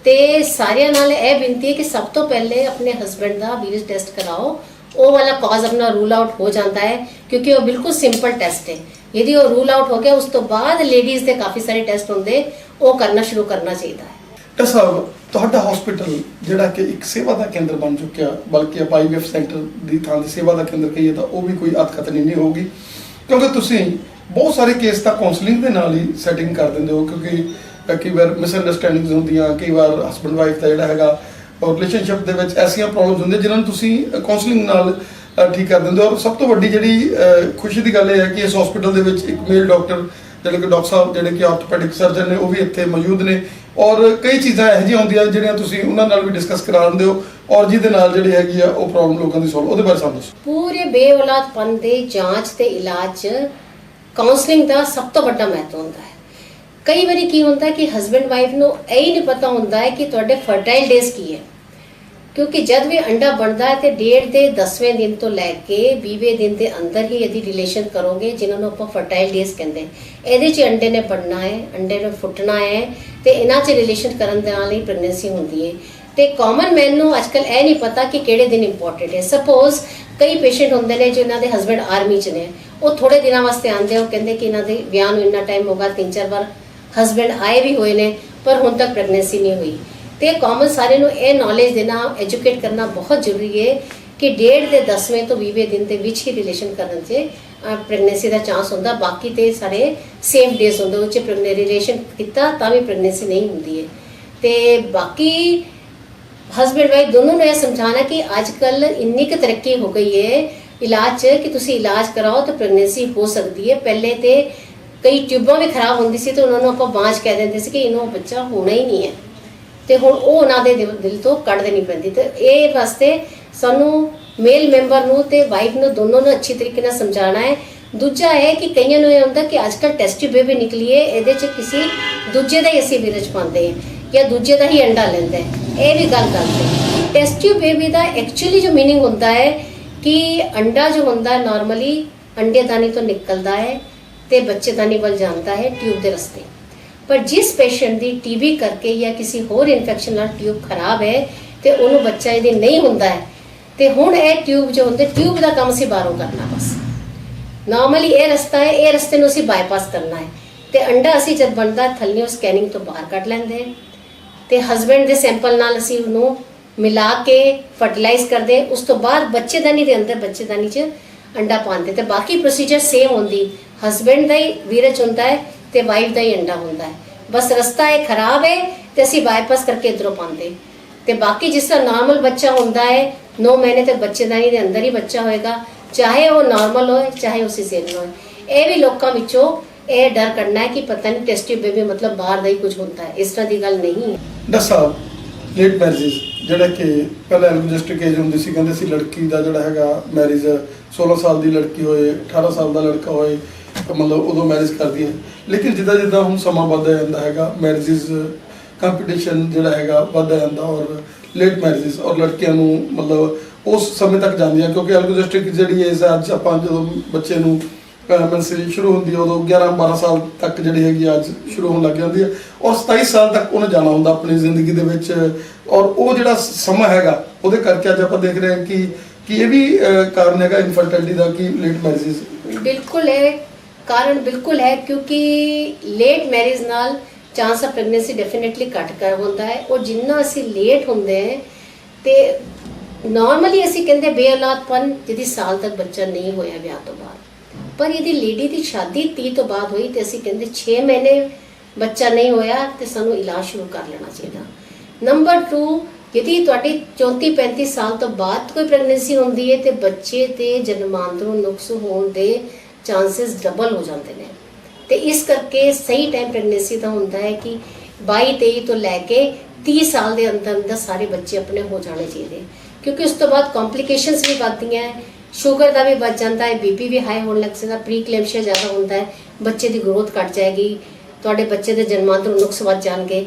ਤੇ ਸਾਰਿਆਂ ਨਾਲ ਇਹ ਬੇਨਤੀ ਹੈ ਕਿ ਸਭ ਤੋਂ ਪਹਿਲੇ ਆਪਣੇ ਹਸਬੈਂਡ ਦਾ ਵੀਰਜ ਟੈਸਟ ਕਰਾਓ। वो वाला कॉज अपना रूल आउट हो जाता है क्योंकि वो बिल्कुल सिंपल टेस्ट है। यदि वो रूल आउट हो गया उस तो बाद लेडीज़ के काफ़ी सारे टेस्ट होंगे, वो करना शुरू करना चाहिए। ਡਾਕਟਰ ਸਾਹਿਬ ਤੁਹਾਡਾ ਹਸਪੀਟਲ ਜਿਹੜਾ ਕਿ ਇੱਕ ਸੇਵਾ ਦਾ ਕੇਂਦਰ ਬਣ ਚੁੱਕਿਆ, ਬਲਕਿ ਆਪਾਂ IVF ਸੈਂਟਰ ਦੀ ਥਾਂ ਤੇ ਸੇਵਾ ਦਾ ਕੇਂਦਰ ਕਹੀਏ ਤਾਂ ਉਹ ਵੀ ਕੋਈ ਅਤਕਥਨੀ ਨਹੀਂ ਹੋਊਗੀ, ਕਿਉਂਕਿ ਤੁਸੀਂ ਬਹੁਤ ਸਾਰੇ ਕੇਸ ਤਾਂ ਕਾਉਂਸਲਿੰਗ ਦੇ ਨਾਲ ਹੀ ਸੈਟਿੰਗ ਕਰ ਦਿੰਦੇ ਹੋ, ਕਿਉਂਕਿ ਕਈ ਵਾਰ ਮਿਸਅੰਡਰਸਟੈਂਡਿੰਗਸ ਹੁੰਦੀਆਂ, ਕਈ ਵਾਰ ਹਸਬੈਂਡ ਵਾਈਫ ਦਾ ਜਿਹੜਾ ਹੈਗਾ ਔਰ ਰਿਲੇਸ਼ਨਸ਼ਿਪ ਦੇ ਵਿੱਚ ਐਸੀਆਂ ਪ੍ਰੋਬਲਮਸ ਹੁੰਦੀਆਂ ਜਿਨ੍ਹਾਂ ਨੂੰ ਤੁਸੀਂ ਕਾਉਂਸਲਿੰਗ ਨਾਲ ਠੀਕ ਕਰ ਦਿੰਦੇ ਹੋ। ਔਰ ਸਭ ਤੋਂ ਵੱਡੀ ਜਿਹੜੀ ਖੁਸ਼ੀ ਦੀ ਗੱਲ ਇਹ ਹੈ ਕਿ ਇਸ ਹਸਪੀਟਲ ਦੇ ਵਿੱਚ ਇੱਕ ਮੇਲ ਡਾਕਟਰ ਜਿਹੜੇ ਕਿ ਡਾਕਟਰ ਸਾਹਿਬ ਜਿਹੜੇ ਕਿ ਆਰਥੋਪੈਡਿਕ ਸਰਜਨ ਨੇ ਉਹ ਵੀ ਇੱਥੇ ਮੌਜੂਦ ਨੇ, ਔਰ ਕਈ ਚੀਜ਼ਾਂ ਇਹੋ ਜਿਹੀਆਂ ਹੁੰਦੀਆਂ ਜਿਹੜੀਆਂ ਤੁਸੀਂ ਉਹਨਾਂ ਨਾਲ ਵੀ ਡਿਸਕਸ ਕਰਾ ਦਿੰਦੇ ਹੋ ਔਰ ਜਿਹਦੇ ਨਾਲ ਜਿਹੜੀ ਹੈਗੀ ਆ ਉਹ ਪ੍ਰੋਬਲਮ ਲੋਕਾਂ ਦੀ ਸੋਲਵ, ਉਹਦੇ ਬਾਰੇ ਸਾਨੂੰ ਦੱਸੋ। ਪੂਰੇ ਬੇਔਲਾਦਪਨ ਦੇ ਜਾਂਚ ਤੇ ਇਲਾਜ ਕਾਉਂਸਲਿੰਗ ਦਾ ਸਭ ਤੋਂ ਵੱਡਾ ਮਹੱਤਵ ਹੁੰਦਾ ਹੈ। ਕਈ ਵਾਰੀ ਕੀ ਹੁੰਦਾ ਕਿ ਹਸਬੈਂਡ ਵਾਈਫ ਨੂੰ ਇਹ ਹੀ ਨਹੀਂ ਪਤਾ ਹੁੰਦਾ ਹੈ ਕਿ ਤੁਹਾਡੇ ਫਰਟਾਈਲ ਡੇਜ਼ ਕੀ ਹੈ, क्योंकि जब भी अंडा बनता है तो 1.5 ਦੇ 10वें दिन तो लैके 20वें दिन के अंदर ही यदि रिलेशन करोगे जिन्होंने आप फर्टाइल डेज कहते हैं ये अंडे ने बनना है, अंडे ने फुटना है तो इन्हों से रिलेशन करने के नाल ही प्रेगनेंसी होती है। तो कॉमन मैन नूं अजकल यह नहीं पता कि किहड़े दिन इंपॉर्टेंट है। सपोज कई पेशेंट होंगे ने जो इन्हों के हसबैंड आर्मी च ने, वो थोड़े दिनों वास्ते आते, वो कहते कि इन्हों के विआह नूं इन्ना टाइम होगा, 3-4 बार हसबैंड आए भी हुए ने पर हुण तक प्रेगनेंसी नहीं हुई। तो कॉमन सारे ये नॉलेज देना, एजुकेट करना बहुत जरूरी है कि 1.5 ਦੇ 10वें तो 20वें दिन के विच ही रिलेशन करने से प्रेगनेंसी का चांस होंदा। बाकी तो सारे सेफ डेज होंगे उस रिलेशन किया तो भी प्रेगनेंसी नहीं होंदी है। तो बाकी हसबैंड वाइफ दोनों ने यह समझाना कि आजकल इन्नी क तरक्की हो गई है इलाज कि तुसी इलाज कराओ तो प्रेगनेंसी हो सकती है। पहले तो कई ट्यूबां भी खराब होंदी सी तो उन्होंने आप बांझ कह देंगे कि इन्हों बच्चा होना ही नहीं है, तो हुण वो उन्होंने दिल तो कढ़ देनी पैंदी। तो ये वास्ते सानू ਮੇਲ ਮੈਂਬਰ ਨੂੰ ਤੇ ਵਾਈਫ ਨੂੰ ਦੋਨੋਂ ਨੂੰ ਅੱਛੀ ਤਰੀਕੇ ਨਾਲ ਸਮਝਾਉਣਾ ਹੈ। ਦੂਜਾ ਹੈ ਕਿ ਕਈਆਂ ਨੂੰ ਇਹ ਹੁੰਦਾ ਕਿ ਅੱਜ ਕੱਲ੍ਹ ਟੈਸਟ ਟਿਊਬ ਬੇਬੀ ਨਿਕਲੀ ਹੈ, ਇਹਦੇ 'ਚ ਕਿਸੇ ਦੂਜੇ ਦਾ ਹੀ ਅਸੀਂ ਵੀਰਜ ਪਾਉਂਦੇ ਹਾਂ ਜਾਂ ਦੂਜੇ ਦਾ ਹੀ ਅੰਡਾ ਲੈਂਦਾ ਹੈ। ਇਹ ਵੀ ਗੱਲ ਗਲਤ ਹੈ। ਟੈਸਟ ਟਿਊਬ ਬੇਬੀ ਦਾ ਐਕਚੁਅਲੀ ਜੋ ਮੀਨਿੰਗ ਹੁੰਦਾ ਹੈ ਕਿ ਅੰਡਾ ਜੋ ਹੁੰਦਾ ਹੈ ਨਾਰਮਲੀ ਅੰਡੇਦਾਨੀ ਤੋਂ ਨਿਕਲਦਾ ਹੈ ਤੇ ਬੱਚੇਦਾਨੀ ਵੱਲ ਜਾਂਦਾ ਹੈ ਟਿਊਬ ਦੇ ਰਸਤੇ। ਪਰ ਜਿਸ ਪੇਸ਼ੈਂਟ ਦੀ ਟੀਬੀ ਕਰਕੇ ਜਾਂ ਕਿਸੇ ਹੋਰ ਇਨਫੈਕਸ਼ਨ ਨਾਲ ਟਿਊਬ ਖਰਾਬ ਹੈ ਤੇ ਉਹਨੂੰ ਬੱਚਾ ਇਹਦੀ ਨਹੀਂ ਹੁੰਦਾ ਹੈ ਤੇ ਹੁਣ ਇਹ ਟਿਊਬ ਜੋ ਹੁੰਦੇ ਟਿਊਬ ਦਾ ਕੰਮ ਅਸੀਂ ਬਾਹਰੋਂ ਕਰਨਾ ਬਸ। ਨਾਰਮਲੀ ਇਹ ਰਸਤਾ ਹੈ, ਇਹ ਰਸਤੇ ਨੂੰ ਅਸੀਂ ਬਾਈਪਾਸ ਕਰਨਾ ਹੈ ਤੇ ਅੰਡਾ ਅਸੀਂ ਜਦ ਬਣਦਾ ਥੱਲਿਓਂ ਸਕੈਨਿੰਗ ਤੋਂ ਬਾਹਰ ਕੱਢ ਲੈਂਦੇ ਹਾਂ ਤੇ ਹਸਬੈਂਡ ਦੇ ਸੈਂਪਲ ਨਾਲ ਅਸੀਂ ਉਹਨੂੰ ਮਿਲਾ ਕੇ ਫਰਟੀਲਾਈਜ਼ ਕਰਦੇ। ਉਸ ਤੋਂ ਬਾਅਦ ਬੱਚੇਦਾਨੀ ਦੇ ਅੰਦਰ ਬੱਚੇਦਾਨੀ 'ਚ ਅੰਡਾ ਪਾਉਂਦੇ ਤੇ ਬਾਕੀ ਪ੍ਰੋਸੀਜਰ ਸੇਮ ਹੁੰਦੀ। ਹਸਬੈਂਡ ਦਾ ਹੀ ਵੀਰਜ ਹੁੰਦਾ ਹੈ ਤੇ ਵਾਈਫ ਦਾ ਹੀ ਅੰਡਾ ਹੁੰਦਾ ਹੈ। ਬਸ ਰਸਤਾ ਇਹ ਖਰਾਬ ਹੈ ਤੇ ਅਸੀਂ ਬਾਈਪਾਸ ਕਰਕੇ ਇੱਧਰੋਂ ਪਾਉਂਦੇ ਤੇ ਬਾਕੀ ਜਿਸ ਤਰ੍ਹਾਂ ਨਾਰਮਲ ਬੱਚਾ ਹੁੰਦਾ ਹੈ 9 ਮਹੀਨੇ ਤੱਕ ਬੱਚੇਦਾਨੀ ਦੇ ਅੰਦਰ ਹੀ ਬੱਚਾ ਹੋਏਗਾ, ਚਾਹੇ ਉਹ ਨਾਰਮਲ ਹੋਏ ਚਾਹੇ ਉਹ ਸਿਜ਼ੇਰੀਅਨ ਹੋਏ। ਇਹ ਵੀ ਲੋਕਾਂ ਵਿੱਚੋਂ ਇਹ ਡਰ ਕਰਨਾ ਹੈ ਕਿ ਪਤਾ ਨਹੀਂ ਟੈਸਟ ਟਿਊਬ ਬੇਬੀ ਮਤਲਬ ਬਾਹਰ ਦਾ ਹੀ ਕੁਝ ਹੁੰਦਾ ਹੈ। ਇਸ ਤਰ੍ਹਾਂ ਦੀ ਗੱਲ ਨਹੀਂ ਹੈ। ਡਾਕਟਰ ਸਾਹਿਬ, ਲੇਟ ਮੈਰਿਜ ਜਿਹੜਾ ਕਿ ਪਹਿਲਾਂ ਐਲਗੋਜੈਸਟਿਕ ਏਜ ਹੁੰਦੀ ਸੀ, ਕਹਿੰਦੇ ਸੀ ਲੜਕੀ ਦਾ ਜਿਹੜਾ ਹੈਗਾ ਮੈਰਿਜ 16 ਸਾਲ ਦੀ ਲੜਕੀ ਹੋਏ 18 ਸਾਲ ਦਾ ਲੜਕਾ ਹੋਏ ਮਤਲਬ ਉਦੋਂ ਮੈਰਿਜ ਕਰਦੀ ਹੈ। ਲੇਕਿਨ ਜਿੱਦਾਂ ਜਿੱਦਾਂ ਹੁਣ ਸਮਾਂ ਵੱਧਦਾ ਜਾਂਦਾ ਹੈਗਾ ਮੈਰਿਜਸ ਕੰਪੀਟੀਸ਼ਨ ਜਿਹੜਾ ਹੈਗਾ ਵੱਧਦਾ ਜਾਂਦਾ ਔਰ ਲੇਟ ਮੈਰਿਜਸ ਔਰ ਲੜਕੀਆਂ ਨੂੰ ਮਤਲਬ ਉਸ ਸਮੇਂ ਤੱਕ ਜਾਂਦੀਆਂ ਕਿਉਂਕਿ ਐਲਗੋਜੈਸਟਿਕ ਜਿਹੜੀ ਏਜ ਅੱਜ ਆਪਾਂ ਜਦੋਂ ਬੱਚੇ ਨੂੰ ਮੈਂਸਰੀ ਸ਼ੁਰੂ ਹੁੰਦੀ ਹੈ ਉਦੋਂ 11-12 ਸਾਲ ਤੱਕ ਜਿਹੜੀ ਹੈਗੀ ਅੱਜ ਸ਼ੁਰੂ ਹੋਣ ਲੱਗ ਜਾਂਦੀ ਹੈ ਔਰ 27 ਸਾਲ ਤੱਕ ਉਹਨੇ ਜਾਣਾ ਹੁੰਦਾ ਆਪਣੀ ਜ਼ਿੰਦਗੀ ਦੇ ਵਿੱਚ ਔਰ ਉਹ ਜਿਹੜਾ ਸਮਾਂ ਹੈਗਾ ਉਹਦੇ ਕਰਕੇ ਅੱਜ ਆਪਾਂ ਦੇਖ ਰਹੇ ਹਾਂ ਕਿ ਇਹ ਵੀ ਕਾਰਨ ਹੈਗਾ ਇਨਫਰਟਿਲਿਟੀ ਦਾ ਕਿ ਲੇਟ ਮੈਰਿਜਸ। ਬਿਲਕੁਲ ਇਹ ਕਾਰਨ ਬਿਲਕੁਲ ਹੈ ਕਿਉਂਕਿ ਲੇਟ ਮੈਰਿਜ ਨਾਲ ਚਾਂਸ ਆਫ ਪ੍ਰੈਗਨੈਂਸੀ ਡੈਫੀਨਿਟਲੀ ਘੱਟ ਕਰ ਹੁੰਦਾ ਹੈ। ਉਹ ਜਿੰਨਾ ਅਸੀਂ ਲੇਟ ਹੁੰਦੇ ਹਾਂ ਤੇ ਨਾਰਮਲੀ ਅਸੀਂ ਕਹਿੰਦੇ ਬੇਔਲਾਦਪਨ ਜਿਹਦੀ ਸਾਲ ਤੱਕ ਬੱਚਾ ਨਹੀਂ ਹੋਇਆ ਵਿਆਹ ਤੋਂ ਬਾਅਦ, ਪਰ ਇਹਦੀ ਲੇਡੀ ਦੀ ਸ਼ਾਦੀ 30 ਤੋਂ ਬਾਅਦ ਹੋਈ ਤੇ ਅਸੀਂ ਕਹਿੰਦੇ 6 ਮਹੀਨੇ ਬੱਚਾ ਨਹੀਂ ਹੋਇਆ ਤੇ ਸਾਨੂੰ ਇਲਾਜ ਸ਼ੁਰੂ ਕਰ ਲੈਣਾ ਚਾਹੀਦਾ। ਨੰਬਰ 2, यदि ਤੁਹਾਡੀ 34-35 ਸਾਲ ਤੋਂ ਬਾਅਦ ਕੋਈ ਪ੍ਰੈਗਨੈਂਸੀ ਹੁੰਦੀ ਹੈ ਤੇ ਬੱਚੇ ਤੇ ਜਨਮਾਂਤਰੋਂ ਨੁਕਸ ਹੋਣ ਦੇ ਚਾਂਸਸ ਡਬਲ ਹੋ ਜਾਂਦੇ ਨੇ ਤੇ ਇਸ ਕਰਕੇ ਸਹੀ ਟਾਈਮ ਪ੍ਰੈਗਨੈਂਸੀ ਦਾ ਹੁੰਦਾ ਹੈ ਕਿ 22-23 ਤੋਂ ਲੈ ਕੇ 30 ਸਾਲ ਦੇ ਅੰਦਰ ਸਾਰੇ ਬੱਚੇ ਆਪਣੇ ਹੋ ਜਾਣੇ ਚਾਹੀਦੇ ਕਿਉਂਕਿ ਉਸ ਤੋਂ ਬਾਅਦ ਕੰਪਲਿਕੇਸ਼ਨਸ ਵੀ ਵੱਧਦੀਆਂ ਹੈ, ਸ਼ੂਗਰ ਦਾ ਵੀ ਵੱਧ ਜਾਂਦਾ ਹੈ, ਬੀਪੀ ਵੀ ਹਾਈ ਹੋਣ ਲੱਗ ਜਾਂਦਾ, ਪ੍ਰੀਕਲੈਂਪਸ਼ੀਆ ਜ਼ਿਆਦਾ ਹੁੰਦਾ ਹੈ, ਬੱਚੇ ਦੀ ਗਰੋਥ ਘਟ ਜਾਏਗੀ, ਤੁਹਾਡੇ ਬੱਚੇ ਦੇ ਜਨਮਾਂਤਰੋਂ ਨੁਕਸ ਵੱਧ ਜਾਣਗੇ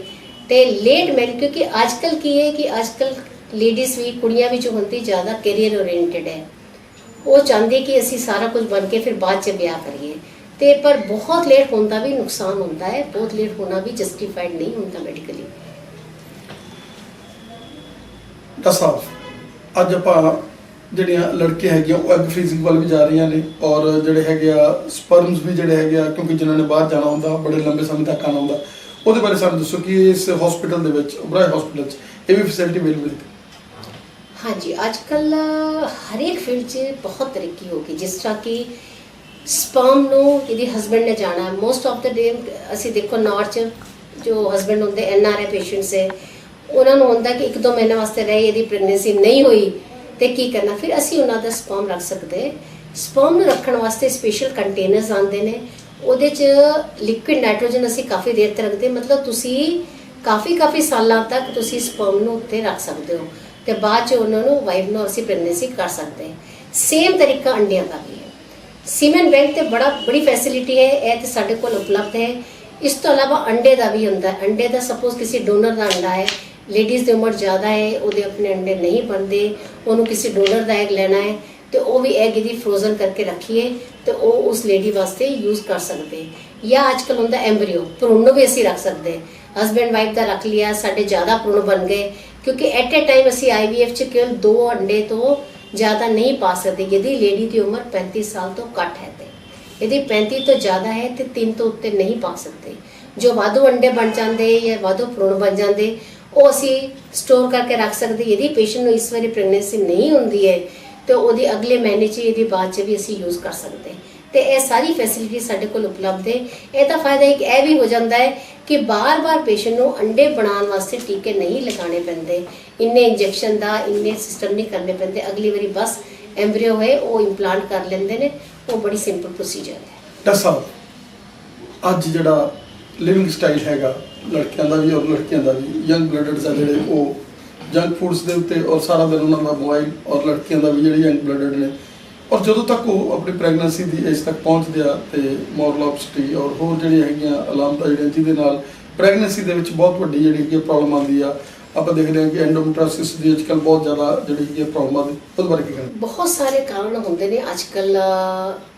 ਤੇ ਲੇਟ ਮੈਰਿਜ ਕਿਉਂਕਿ ਅੱਜਕੱਲ ਕੀ ਹੈ ਕਿ ਅੱਜਕੱਲ ਲੇਡੀਜ਼ ਵੀ ਕੁੜੀਆਂ ਵੀ ਜੋ ਹੁੰਦੀ ਜ਼ਿਆਦਾ ਕੈਰੀਅਰ ਓਰੀਐਂਟਡ ਹੈ, ਉਹ ਚਾਹੁੰਦੀ ਕਿ ਅਸੀਂ ਸਾਰਾ ਕੁਝ ਬਣ ਕੇ ਫਿਰ ਬਾਅਦ 'ਚ ਵਿਆਹ ਕਰੀਏ ਤੇ ਪਰ ਬਹੁਤ ਲੇਟ ਹੋਣ ਦਾ ਵੀ ਨੁਕਸਾਨ ਹੁੰਦਾ ਹੈ, ਬਹੁਤ ਲੇਟ ਹੋਣਾ ਵੀ ਜਸਟੀਫਾਈਡ ਨਹੀਂ ਹੁੰਦਾ ਮੈਡੀਕਲੀ। ਡਾਕਟਰ ਸਾਹਿਬ, ਅੱਜ ਆਪਾਂ ਜਿਹੜੀਆਂ ਲੜਕੀਆਂ ਹੈਗੀਆਂ ਉਹ ਐਗ ਫ੍ਰੀਜ਼ਿੰਗ ਵੱਲ ਵੀ ਜਾ ਰਹੀਆਂ ਨੇ ਔਰ ਜਿਹੜੇ ਹੈਗੇ ਆ ਸਪਰਮਸ ਵੀ ਜਿਹੜੇ ਹੈਗੇ ਆ ਕਿਉਂਕਿ ਜਿਨ੍ਹਾਂ ਨੇ ਬਾਹਰ ਜਾਣਾ ਹੁੰਦਾ ਬੜੇ ਲੰਬੇ ਸਮੇਂ ਤੱਕ ਆਉਣਾ ਹੁੰਦਾ, ਉਹਦੇ ਬਾਰੇ ਸਾਨੂੰ ਦੱਸੋ ਕਿ ਇਸ ਹਸਪੀਟਲ ਦੇ ਵਿੱਚ ਓਬਰਾਏ ਹਸਪੀਟਲ 'ਚ ਇਹ ਵੀ ਫੈਸਿਲਿਟੀ ਅਵੇਲੇਬਲ ਹੈ? ਹਾਂਜੀ, ਅੱਜਕੱਲ ਹਰ ਇੱਕ ਫੀਲਡ 'ਚ ਬਹੁਤ ਤਰੱਕੀ ਹੋ ਗਈ। ਜਿਸ ਤਰ੍ਹਾਂ ਕਿ ਸਪਰਮ ਨੂੰ ਜਿਹਦੀ ਹਸਬੈਂਡ ਨੇ ਜਾਣਾ ਮੋਸਟ ਆਫ ਦ ਡੇ ਅਸੀਂ ਦੇਖੋ ਨਾਰਥ 'ਚ ਜੋ ਹਸਬੈਂਡ ਹੁੰਦੇ NRI ਪੇਸ਼ੈਂਟਸ ਹੈ ਉਹਨਾਂ ਨੂੰ ਹੁੰਦਾ ਕਿ 1-2 ਮਹੀਨੇ ਵਾਸਤੇ ਰਹੇ ਇਹਦੀ ਪ੍ਰੈਗਨੈਂਸੀ ਨਹੀਂ ਹੋਈ ਤੇ ਕੀ ਕਰਨਾ, ਫਿਰ ਅਸੀਂ ਉਹਨਾਂ ਦਾ ਸਪਰਮ ਰੱਖ ਸਕਦੇ। ਸਪਰਮ ਨੂੰ ਰੱਖਣ ਵਾਸਤੇ ਸਪੈਸ਼ਲ ਕੰਟੇਨਰਸ ਆਉਂਦੇ ਨੇ, ਉਹਦੇ 'ਚ ਲਿਕੁਇਡ ਨਾਈਟ੍ਰੋਜਨ ਅਸੀਂ ਕਾਫੀ ਦੇਰ ਤੱਕ ਰੱਖਦੇ, ਮਤਲਬ ਤੁਸੀਂ ਕਾਫੀ ਸਾਲਾਂ ਤੱਕ ਤੁਸੀਂ ਸਪਰਮ ਨੂੰ ਉੱਤੇ ਰੱਖ ਸਕਦੇ ਹੋ ਤੇ ਬਾਅਦ 'ਚ ਉਹਨਾਂ ਨੂੰ ਵਾਈਫ ਨੂੰ ਅਸੀਂ ਪ੍ਰੈਗਨੈਂਸੀ ਕਰ ਸਕਦੇ। ਸੇਮ ਤਰੀਕਾ ਅੰਡਿਆਂ ਦਾ ਵੀ ਹੈ। ਸੀਮਨ ਬੈਂਕ ਤੇ ਬੜੀ ਫੈਸਿਲਿਟੀ ਹੈ, ਇਹ ਤੇ ਸਾਡੇ ਕੋਲ ਉਪਲਬਧ ਹੈ। ਇਸ ਤੋਂ ਇਲਾਵਾ ਅੰਡੇ ਦਾ ਵੀ ਹੁੰਦਾ। ਅੰਡੇ ਦਾ ਸਪੋਜ਼ ਕਿਸੇ ਡੋਨਰ ਦਾ ਅੰਡਾ ਹੈ, ਲੇਡੀਜ਼ ਦੀ ਉਮਰ ਜ਼ਿਆਦਾ ਹੈ, ਉਹਦੇ ਆਪਣੇ ਅੰਡੇ ਨਹੀਂ ਬਣਦੇ, ਉਹਨੂੰ ਕਿਸੇ ਡੋਨਰ ਦਾ ਐਗ ਲੈਣਾ ਹੈ ਤੇ ਉਹ ਵੀ ਐਗ ਇਹਦੀ ਫਰੋਜ਼ਨ ਕਰਕੇ ਰੱਖੀਏ ਤੇ ਉਹ ਉਸ ਲੇਡੀ ਵਾਸਤੇ ਯੂਜ਼ ਕਰ ਸਕਦੇ। ਜਾਂ ਅੱਜਕੱਲ ਹੁੰਦਾ ਐਮਬਰੀਓ, ਭਰੂਣ ਨੂੰ ਵੀ ਅਸੀਂ ਰੱਖ ਸਕਦੇ। ਹਸਬੈਂਡ ਵਾਈਫ ਦਾ ਰੱਖ ਲਿਆ, ਸਾਡੇ ਜ਼ਿਆਦਾ ਭਰੂਣ ਬਣ ਗਏ ਕਿਉਂਕਿ ਐਟ ਅ ਟਾਈਮ ਅਸੀਂ IVF 'ਚ ਕੇਵਲ 2 ਅੰਡੇ ਤੋਂ ਜ਼ਿਆਦਾ ਨਹੀਂ ਪਾ ਸਕਦੇ। यदि ਲੇਡੀ ਦੀ ਉਮਰ 35 ਸਾਲ ਤੋਂ ਘੱਟ ਹੈ ਤੇ यदि 35 ਤੋਂ ਜ਼ਿਆਦਾ ਹੈ ਤੇ 3 ਤੋਂ ਉੱਤੇ ਨਹੀਂ ਪਾ ਸਕਦੇ। ਜੋ ਵਾਧੂ ਅੰਡੇ ਬਣ ਜਾਂਦੇ ਜਾਂ ਵਾਧੂ ਭਰੂਣ ਬਣ ਜਾਂਦੇ ਉਹ ਅਸੀਂ ਸਟੋਰ ਕਰਕੇ ਰੱਖ ਸਕਦੇ। यदि ਪੇਸ਼ੈਂਟ ਨੂੰ ਇਸ ਵਾਰੀ ਪ੍ਰੈਗਨੈਂਸੀ ਨਹੀਂ ਹੁੰਦੀ ਹੈ ਤੇ ਉਹਦੀ ਅਗਲੇ ਮਹੀਨੇ 'ਚ ਇਹਦੀ ਬਾਅਦ 'ਚ ਵੀ ਅਸੀਂ ਯੂਜ਼ ਕਰ ਸਕਦੇ ਤੇ ਇਹ ਸਾਰੀ ਫੈਸਿਲਿਟੀ ਸਾਡੇ ਕੋਲ ਉਪਲਬਧ ਹੈ। ਇਹਦਾ ਫਾਇਦਾ ਇੱਕ ਇਹ ਵੀ ਹੋ ਜਾਂਦਾ ਹੈ ਕਿ ਬਾਰ-ਬਾਰ ਪੇਸ਼ੈਂਟ ਨੂੰ ਅੰਡੇ ਬਣਾਉਣ ਵਾਸਤੇ ਟੀਕੇ ਨਹੀਂ ਲਗਾਉਣੇ ਪੈਂਦੇ, ਇੰਨੇ ਇੰਜੈਕਸ਼ਨ ਦਾ ਇੰਨੇ ਸਿਸਟਮ ਨਹੀਂ ਕਰਨੇ ਪੈਂਦੇ। ਅਗਲੀ ਵਾਰੀ ਬਸ ਐਮਬਰੀਓ ਹੈ ਉਹ ਇੰਪਲਾਂਟ ਕਰ ਲੈਂਦੇ ਨੇ, ਉਹ ਬੜੀ ਸਿੰਪਲ ਪ੍ਰੋਸੀਜਰ ਹੈ। ਡਾਕਟਰ ਸਾਹਿਬ, ਅੱਜ ਜਿਹੜਾ ਲਿਵਿੰਗ ਸਟਾਈਲ ਹੈਗਾ ਲੜਕਿਆਂ ਦਾ ਵੀ ਔਰ ਲੜਕੀਆਂ ਦਾ ਵੀ, ਯੰਗ ਬਲੱਡਰਸ ਆ ਜਿਹੜੇ ਉਹ ਜੰਕ ਫੂਡਸ ਦੇ ਉੱਤੇ ਔਰ ਸਾਰਾ ਦਿਨ ਉਹਨਾਂ ਦਾ ਮੋਬਾਈਲ ਔਰ ਲੜਕੀਆਂ ਦਾ ਵੀ ਜਿਹੜੀ ਯੰਗ ਬਲੱਡਡ ਨੇ ਔਰ ਜਦੋਂ ਤੱਕ ਉਹ ਆਪਣੀ ਪ੍ਰੈਗਨੈਂਸੀ ਦੀ ਏਜ ਤੱਕ ਪਹੁੰਚਦੇ ਆ ਤੇ ਮੋਰਲੋਪਸਿਟੀ ਔਰ ਹੋਰ ਜਿਹੜੀਆਂ ਹੈਗੀਆਂ ਅਲਾਮਤਾਂ ਜਿਹੜੀਆਂ ਜਿਹਦੇ ਨਾਲ ਪ੍ਰੈਗਨੈਂਸੀ ਦੇ ਵਿੱਚ ਬਹੁਤ ਵੱਡੀ ਜਿਹੜੀ ਕਿ ਪ੍ਰੋਬਲਮ ਆਉਂਦੀ ਆ। ਆਪਾਂ ਦੇਖਦੇ ਹਾਂ ਕਿ ਐਂਡੋਮੈਟ੍ਰਿਓਸਿਸ ਦੀ ਅੱਜਕੱਲ ਬਹੁਤ ਜ਼ਿਆਦਾ ਜਿਹੜੀ ਕਿ ਪ੍ਰੋਬਲਮ ਆਉਂਦੀ ਉਹਦੇ ਬਾਰੇ ਕੀ ਕਹਿਣਾ? ਬਹੁਤ ਸਾਰੇ ਕਾਰਨ ਹੁੰਦੇ ਨੇ ਅੱਜਕੱਲ।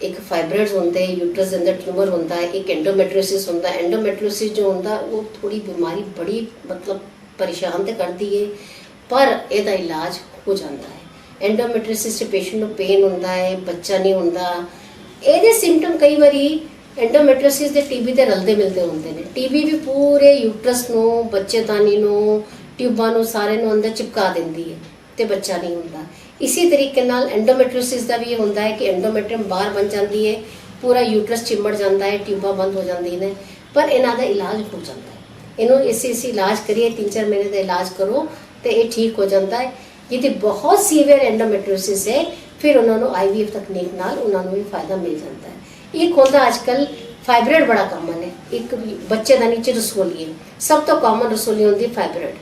ਇੱਕ ਫਾਈਬਰੋਇਡਸ ਹੁੰਦੇ, ਯੂਟਰਸ ਦੇ ਅੰਦਰ ਟਿਊਮਰ ਹੁੰਦਾ ਹੈ, ਇੱਕ ਐਂਡੋਮੈਟ੍ਰਿਓਸਿਸ ਹੁੰਦਾ। ਐਂਡੋਮੈਟ੍ਰਿਓਸਿਸ ਜੋ ਹੁੰਦਾ ਉਹ ਥੋੜੀ ਬਿਮਾਰੀ ਬੜੀ ਮਤਲਬ ਪਰੇਸ਼ਾਨ ਤੇ ਕਰਦੀ ਹੈ, ਪਰ ਇਹਦਾ ਇਲਾਜ ਹੋ ਜਾਂਦਾ ਹੈ। ਐਂਡੋਮੈਟ੍ਰਿਓਸਿਸ ਚ ਪੇਸ਼ੈਂਟ ਨੂੰ ਪੇਨ ਹੁੰਦਾ ਹੈ, ਬੱਚਾ ਨਹੀਂ ਹੁੰਦਾ। ਇਹਦੇ ਸਿੰਪਟਮ ਕਈ ਵਾਰੀ ਐਂਡੋਮੈਟ੍ਰਿਓਸਿਸ ਦੇ ਟੀਬੀ ਦੇ ਰਲਦੇ ਮਿਲਦੇ ਹੁੰਦੇ ਨੇ। ਟੀਬੀ ਵੀ ਪੂਰੇ ਯੂਟਰਸ ਨੂੰ, ਬੱਚੇਦਾਨੀ ਨੂੰ, ਟਿਊਬਾਂ ਨੂੰ ਸਾਰੇ ਨੂੰ ਅੰਦਰ ਚਿਪਕਾ ਦਿੰਦੀ ਹੈ ਤੇ ਬੱਚਾ ਨਹੀਂ ਹੁੰਦਾ। ਇਸੇ ਤਰੀਕੇ ਨਾਲ ਐਂਡੋਮੈਟ੍ਰਿਓਸਿਸ ਦਾ ਵੀ ਇਹ ਹੁੰਦਾ ਹੈ ਕਿ ਐਂਡੋਮੈਟਰੀਅਮ ਬਾਹਰ ਬਣ ਜਾਂਦੀ ਹੈ, ਪੂਰਾ ਯੂਟਰਸ ਚਿੰਬੜ ਜਾਂਦਾ ਹੈ, ਟਿਊਬਾਂ ਬੰਦ ਹੋ ਜਾਂਦੀਆਂ ਨੇ, ਪਰ ਇਹਨਾਂ ਦਾ ਇਲਾਜ ਹੋ ਜਾਂਦਾ ਹੈ। ਇਹਨੂੰ ਇਸੇ ਇਲਾਜ ਕਰੀਏ, 3-4 ਮਹੀਨੇ ਦਾ ਇਲਾਜ ਕਰੋ ਤੇ ਇਹ ਠੀਕ ਹੋ ਜਾਂਦਾ ਹੈ। ਜਿਹਦੇ ਬਹੁਤ ਸੀਵੀਅਰ ਐਂਡੋਮੈਟ੍ਰਿਓਸਿਸ ਹੈ ਫਿਰ ਉਹਨਾਂ ਨੂੰ IVF ਤਕਨੀਕ ਨਾਲ ਉਹਨਾਂ ਨੂੰ ਵੀ ਫਾਇਦਾ ਮਿਲ ਜਾਂਦਾ ਹੈ। ਇੱਕ ਹੁੰਦਾ ਅੱਜਕੱਲ ਫਾਈਬਰੋਇਡ ਬੜਾ ਕਾਮਨ ਹੈ। ਇੱਕ ਬੱਚੇਦਾਨੀ ਚ ਰਸੋਲੀ ਹੈ, ਸਭ ਤੋਂ ਕਾਮਨ ਰਸੋਲੀ ਹੁੰਦੀ ਫਾਈਬਰੋਇਡ।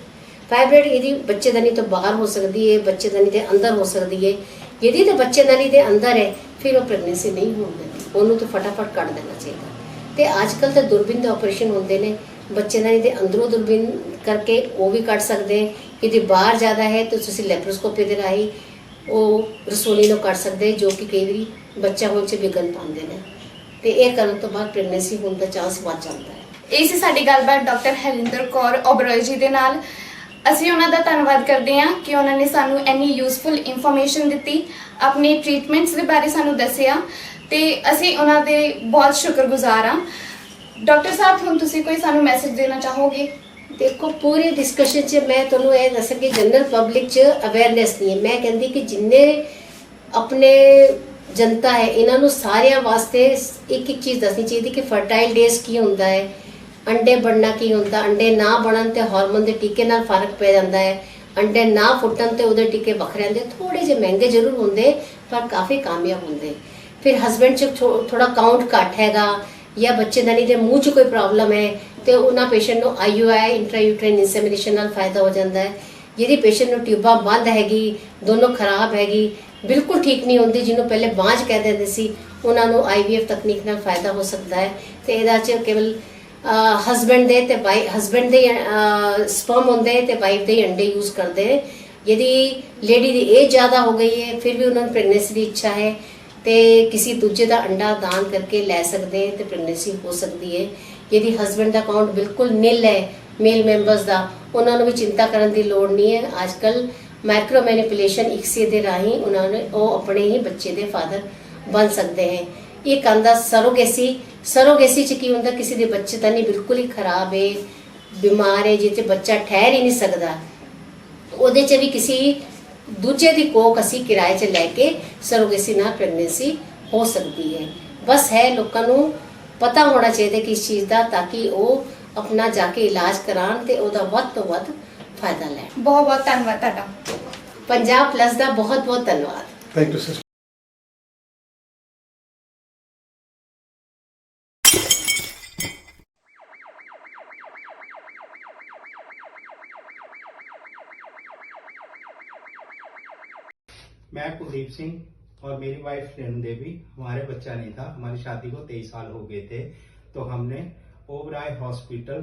ਫਾਈਬਰੋਇਡ ਇਹਦੀ ਬੱਚੇਦਾਨੀ ਤੋਂ ਬਾਹਰ ਹੋ ਸਕਦੀ ਹੈ, ਬੱਚੇਦਾਨੀ ਦੇ ਅੰਦਰ ਹੋ ਸਕਦੀ ਹੈ। यदि तो बच्चेदानी के अंदर है फिर वो प्रेगनेंसी नहीं होने देती, उन्होंने तो फटाफट कट देना चाहिए। तो आजकल तो दूरबीन के ऑपरेशन होंगे ने, बच्चेदानी के अंदरों दूरबीन करके वो भी कट सकते हैं। यदि बाहर ज़्यादा है तो तुम लैप्रोस्कोपी के राही वो रसोली को कट सकते, जो कि कई बार बच्चा होने से विघन पाते हैं। तो यह करने तो बाद प्रेगनेंसी होने का चांस बढ़ जाता है। ਇਹ ਸੀ ਸਾਡੀ ਗੱਲਬਾਤ ਡਾਕਟਰ ਹਰਿੰਦਰ ਕੌਰ ਓਬਰੋਏ ਜੀ ਦੇ ਨਾਲ। ਅਸੀਂ ਉਹਨਾਂ ਦਾ ਧੰਨਵਾਦ ਕਰਦੇ ਹਾਂ ਕਿ ਉਹਨਾਂ ਨੇ ਸਾਨੂੰ ਇੰਨੀ ਯੂਜ਼ਫੁਲ ਇਨਫੋਰਮੇਸ਼ਨ ਦਿੱਤੀ, ਆਪਣੇ ਟ੍ਰੀਟਮੈਂਟਸ ਦੇ ਬਾਰੇ ਸਾਨੂੰ ਦੱਸਿਆ ਤੇ ਅਸੀਂ ਉਹਨਾਂ ਦੇ ਬਹੁਤ ਸ਼ੁਕਰਗੁਜ਼ਾਰ ਹਾਂ। ਡਾਕਟਰ ਸਾਹਿਬ ਹੁਣ ਤੁਸੀਂ ਕੋਈ ਸਾਨੂੰ ਮੈਸੇਜ ਦੇਣਾ ਚਾਹੋਗੇ? देखो पूरे डिस्कशन च मैं तुहानूं ये दस्सां कि जनरल पब्लिक च अवेयरनेस नहीं है। मैं कहती कि जिन्ने अपने जनता है इन्हों सारिया वास्ते एक चीज़ दसनी चाहिए कि फर्टाइल डेज की होंदा है, अंडे बनना की होंदा, अंडे ना बनन ते हार्मोन के टीके नाल फर्क पै जांदा है, अंडे ना फुटन ते उहदे टीके वखरे आंदे, थोड़े जे महंगे जरूर होंदे पर काफ़ी कामयाब होंदे। फिर हसबैंड च थोड़ा काउंट घट हैगा या बच्चेदानी के मूँह च कोई प्रॉब्लम है तो उन्होंने पेशेंट को IUI इंट्रायूट्राइन इंसेमिनेशन नाल फायदा हो जाता है। यदि पेशेंट को ट्यूबा बंद हैगी, दोनों खराब हैगी, बिल्कुल ठीक नहीं होती, जिन्होंने पहले बांझ कह देते सी, उन्होंने IVF तकनीक नाल फायदा हो सकता है। तो ये केवल हसबैंड दे ते वाइफ, हसबैंड दे स्पर्म होंगे तो वाइफ दे अंडे यूज़ करते हैं। यदि लेडी की एज ज़्यादा हो गई है फिर भी उन्होंने प्रेगनेंसी की इच्छा है तो किसी दूजे का अंडा दान करके लै सकते हैं तो प्रेगनेंसी हो सकती है। यदि हसबैंड का अकाउंट बिल्कुल निल है मेल मैंबर्स का, उन्होंने भी चिंता करने की लोड़ नहीं है। आजकल माइक्रो मैनिपुलेशन इक्से के राही उन्होंने वो अपने ही बच्चे के फादर बन सकते हैं। एक आंदा सरोगेसी, सरोगेसी च की होंदा किसी के बच्चेदानी बिल्कुल ही खराब है, बीमार है, जिस बच्चा ठहर ही नहीं सकता, उहदे च भी किसी दूजे की कोख असी किराए च लैके सरोगेसी नाल प्रेगनेंसी हो सकती है। बस है लोगों को पता होना चाहिए कि इस चीज़ का, ताकि वो अपना जाके इलाज करान ते ओदा वध तो वध फायदा लैन। बहुत बहुत धन्यवाद तुहाडा। पंजाब प्लस का बहुत बहुत धन्यवाद। Thank you sir. मैं कुलदीप सिंह और मेरी वाइफ रेणु देवी, हमारे बच्चा नहीं था, हमारी शादी को 23 साल हो गए थे, तो हमने ओबराय हॉस्पिटल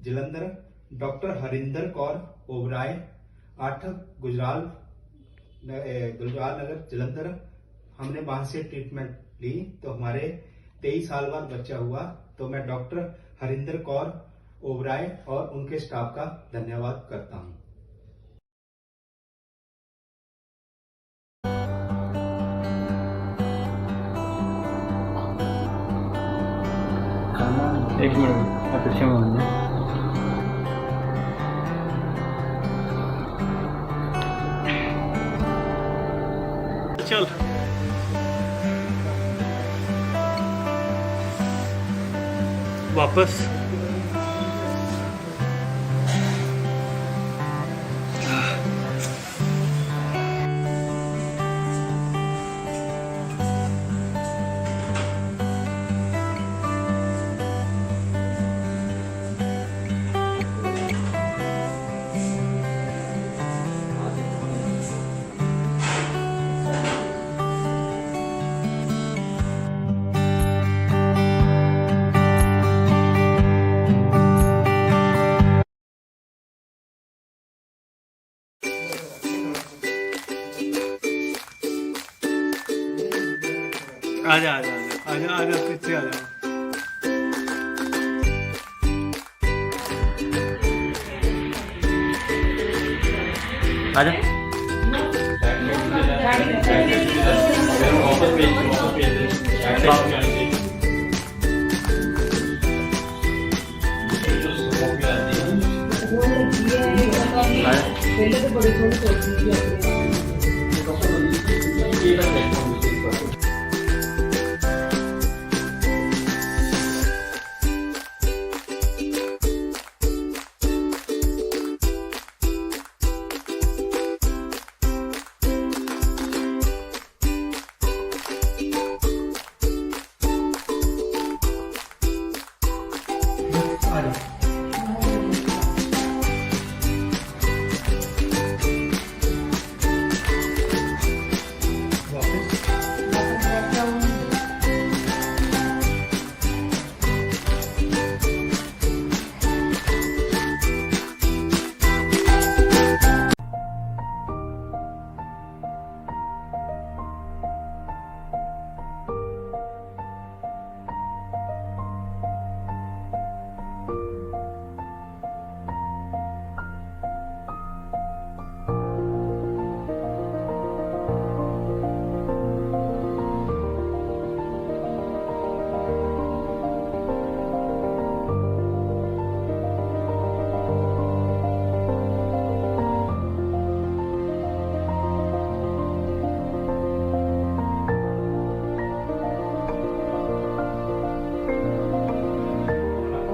जलंधर डॉक्टर हरिंदर कौर ओबराय 8 गुजराल नगर जलंधर, हमने वहां से ट्रीटमेंट ली तो हमारे 23 साल बाद बच्चा हुआ। तो मैं डॉक्टर हरिंदर कौर ओबराय और उनके स्टाफ का धन्यवाद करता हूँ। एक मिनट अपेक्षा में चल वापस आजा आजा आजा आजा आजा पीछे आ जाओ। आजा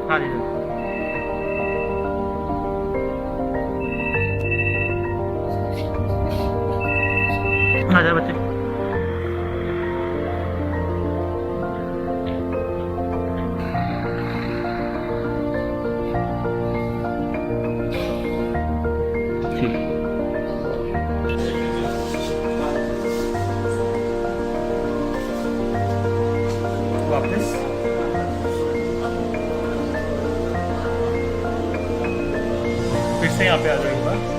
हाँ जी सर। आजा बच्चे। ठीक वापस फिर से यहाँ पे आ जाओ एक बार।